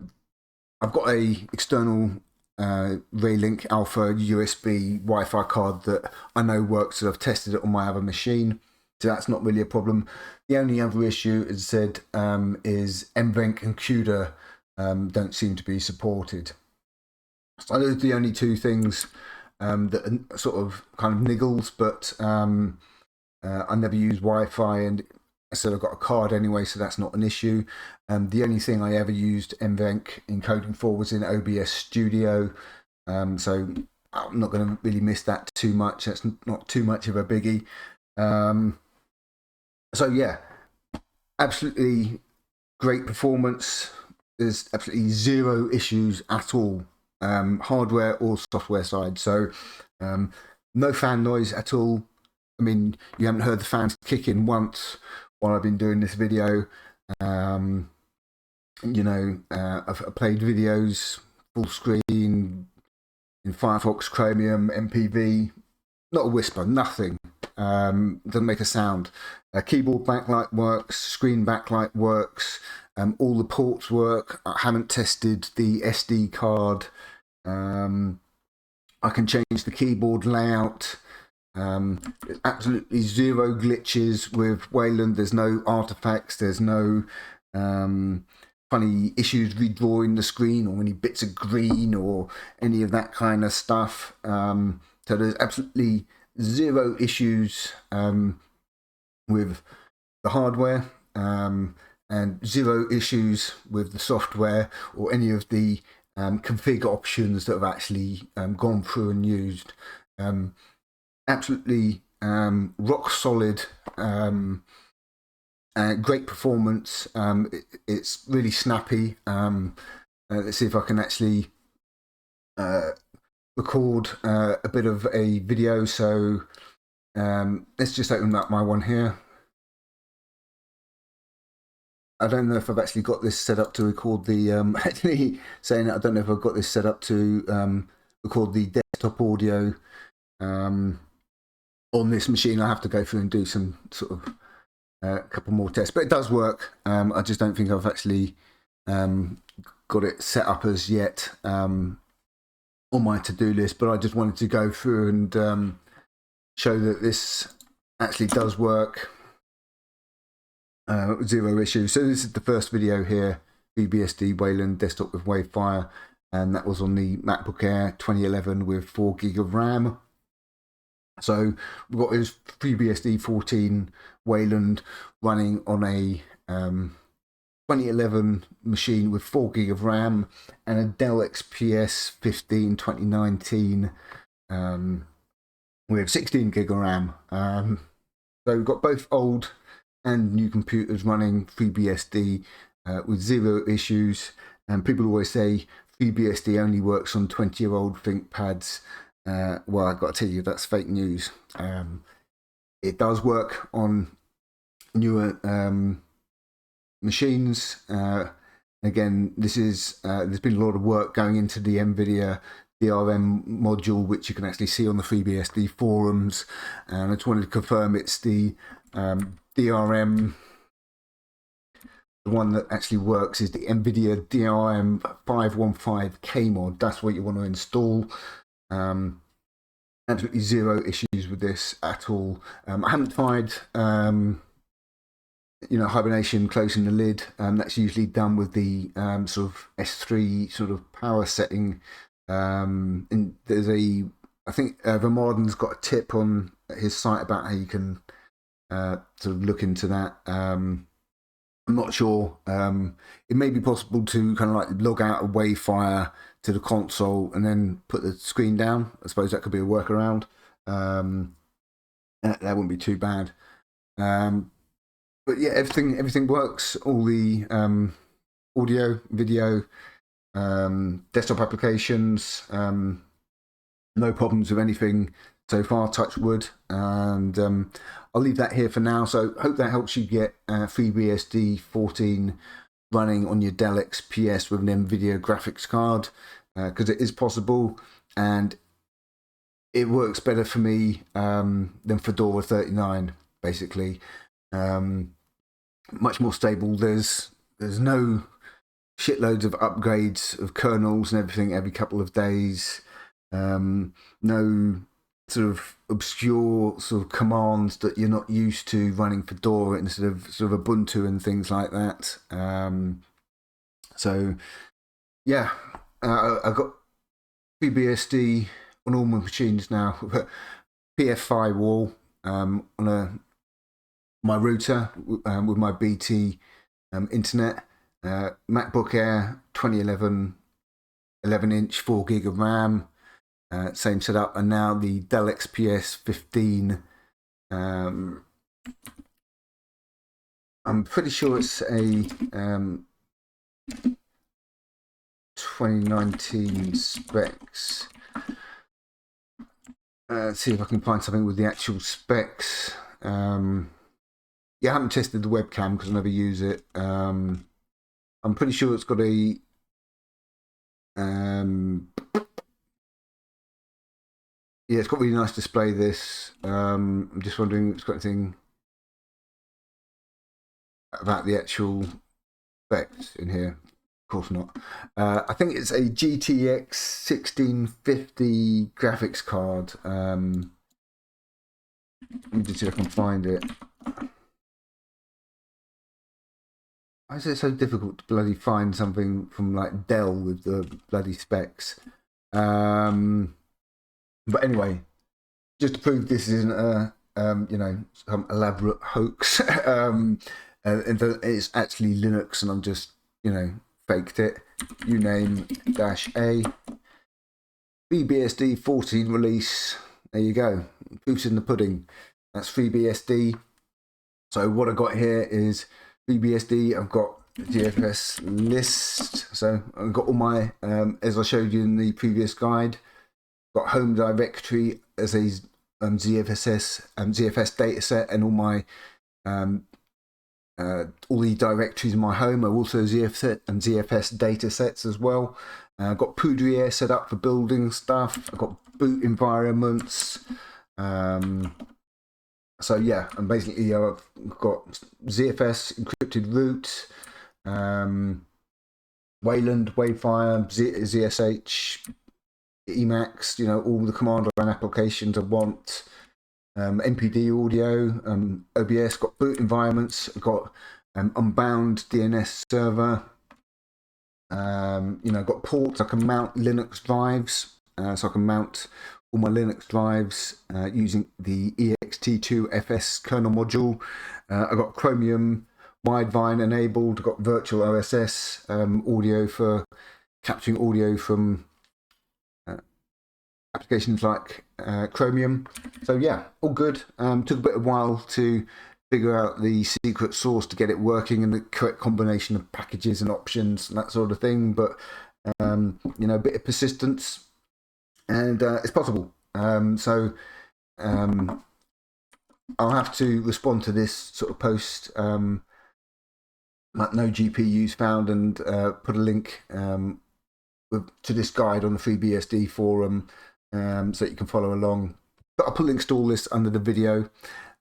I've got a external Wayland Alpha USB Wi-Fi card that I know works, so I've tested it on my other machine, so that's not really a problem. The only other issue, as I said, is nvenc and cuda don't seem to be supported. So those are the only two things that are sort of kind of niggles, but I never use Wi-Fi, and I said I've got a card anyway, so that's not an issue. The only thing I ever used nvenc encoding for was in OBS Studio, so I'm not going to really miss that too much. That's not too much of a biggie. So yeah, absolutely great performance. There's absolutely zero issues at all, hardware or software side. So no fan noise at all. I mean, you haven't heard the fans kicking once while I've been doing this video. You know, I've played videos full screen in Firefox, Chromium, MPV. Not a whisper, nothing. Doesn't make a sound. Keyboard backlight works, screen backlight works, all the ports work. I haven't tested the SD card. I can change the keyboard layout. There's absolutely zero glitches with Wayland. There's no artifacts, there's no funny issues redrawing the screen or any bits of green or any of that kind of stuff. So there's absolutely zero issues with the hardware, and zero issues with the software or any of the config options that have actually gone through and used. Absolutely rock solid, great performance. It's really snappy. Let's see if I can actually record a bit of a video. So let's just open up my one here. I don't know if I've actually got this set up to record the actually saying that I don't know if I've got this set up to record the desktop audio on this machine. I have to go through and do some sort of couple more tests, but it does work. I just don't think I've actually got it set up as yet on my to-do list, but I just wanted to go through and show that this actually does work. Zero issues. So this is the first video here, FreeBSD Wayland desktop with Wayfire, and that was on the MacBook Air 2011 with 4 gig of RAM. So we've got this FreeBSD 14 Wayland running on a 2011 machine with 4 gig of RAM and a Dell XPS 15 2019 with 16 gig of RAM. So we've got both old and new computers running FreeBSD with zero issues. And people always say FreeBSD only works on 20-year-old ThinkPads. Well, I've got to tell you, that's fake news. It does work on newer machines. Again, there's been a lot of work going into the nvidia-drm module, which you can actually see on the FreeBSD forums. And I just wanted to confirm it's the DRM. The one that actually works is the nvidia-drm 515K mod. That's what you want to install. Absolutely zero issues with this at all. I haven't tried hibernation, closing the lid. That's usually done with the sort of S3 sort of power setting. And there's I think Vermarden's got a tip on his site about how you can sort of look into that. I'm not sure. It may be possible to kind of like log out of Wayfire to the console and then put the screen down. I suppose that could be a workaround. That wouldn't be too bad. But yeah, everything works. All the audio, video, desktop applications, no problems with anything so far, touch wood. And I'll leave that here for now. So hope that helps you get FreeBSD 14 running on your Dell XPS with an NVIDIA graphics card, because it is possible, and it works better for me than Fedora 39, basically. Much more stable. There's no shitloads of upgrades of kernels and everything every couple of days. No sort of obscure sort of commands that you're not used to running Fedora instead of sort of Ubuntu and things like that. So yeah, I've got FreeBSD on all my machines now. PF firewall on my router with my BT internet. MacBook Air 2011 11-inch 4 gig of RAM. Same setup, and now the Dell XPS 15. I'm pretty sure it's a 2019 specs. Let's see if I can find something with the actual specs. Yeah, I haven't tested the webcam because I never use it. I'm pretty sure it's got a yeah, it's got really nice display, this. I'm just wondering if it's got anything about the actual specs in here. Of course not. I think it's a GTX 1650 graphics card. Let me just see if I can find it. Why is it so difficult to bloody find something from like Dell with the bloody specs? But anyway, just to prove this isn't a some elaborate hoax, and it's actually Linux, and I'm just faked it. Uname -a FreeBSD 14 release. There you go. Proof's in the pudding. That's FreeBSD. So what I got here is FreeBSD. I've got ZFS list. So I've got all my as I showed you in the previous guide. Got home directory as a ZFS dataset, and all my all the directories in my home are also ZFS datasets as well. I've got Poudriere set up for building stuff. I've got boot environments. So yeah, and basically I've got ZFS encrypted root, Wayland, Wayfire, ZSH, Emacs, all the command line applications I want. NPD audio, OBS, got boot environments, got Unbound DNS server. Got ports. I can mount Linux drives, so I can mount all my Linux drives using the ext2fs kernel module. I got Chromium Widevine enabled. I got virtual OSS audio for capturing audio from applications like Chromium. So yeah, all good. Took a bit of while to figure out the secret sauce to get it working and the correct combination of packages and options and that sort of thing. But you know, a bit of persistence, and it's possible. So I'll have to respond to this sort of post, like no GPUs found, and put a link to this guide on the FreeBSD forum, so that you can follow along. But I'll put links to all this under the video.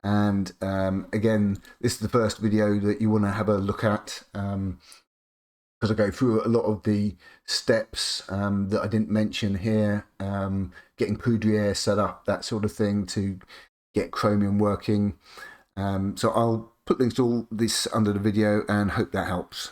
And again, this is the first video that you want to have a look at, because I go through a lot of the steps that I didn't mention here, getting Poudriere set up, that sort of thing, to get Chromium working. So I'll put links to all this under the video and hope that helps.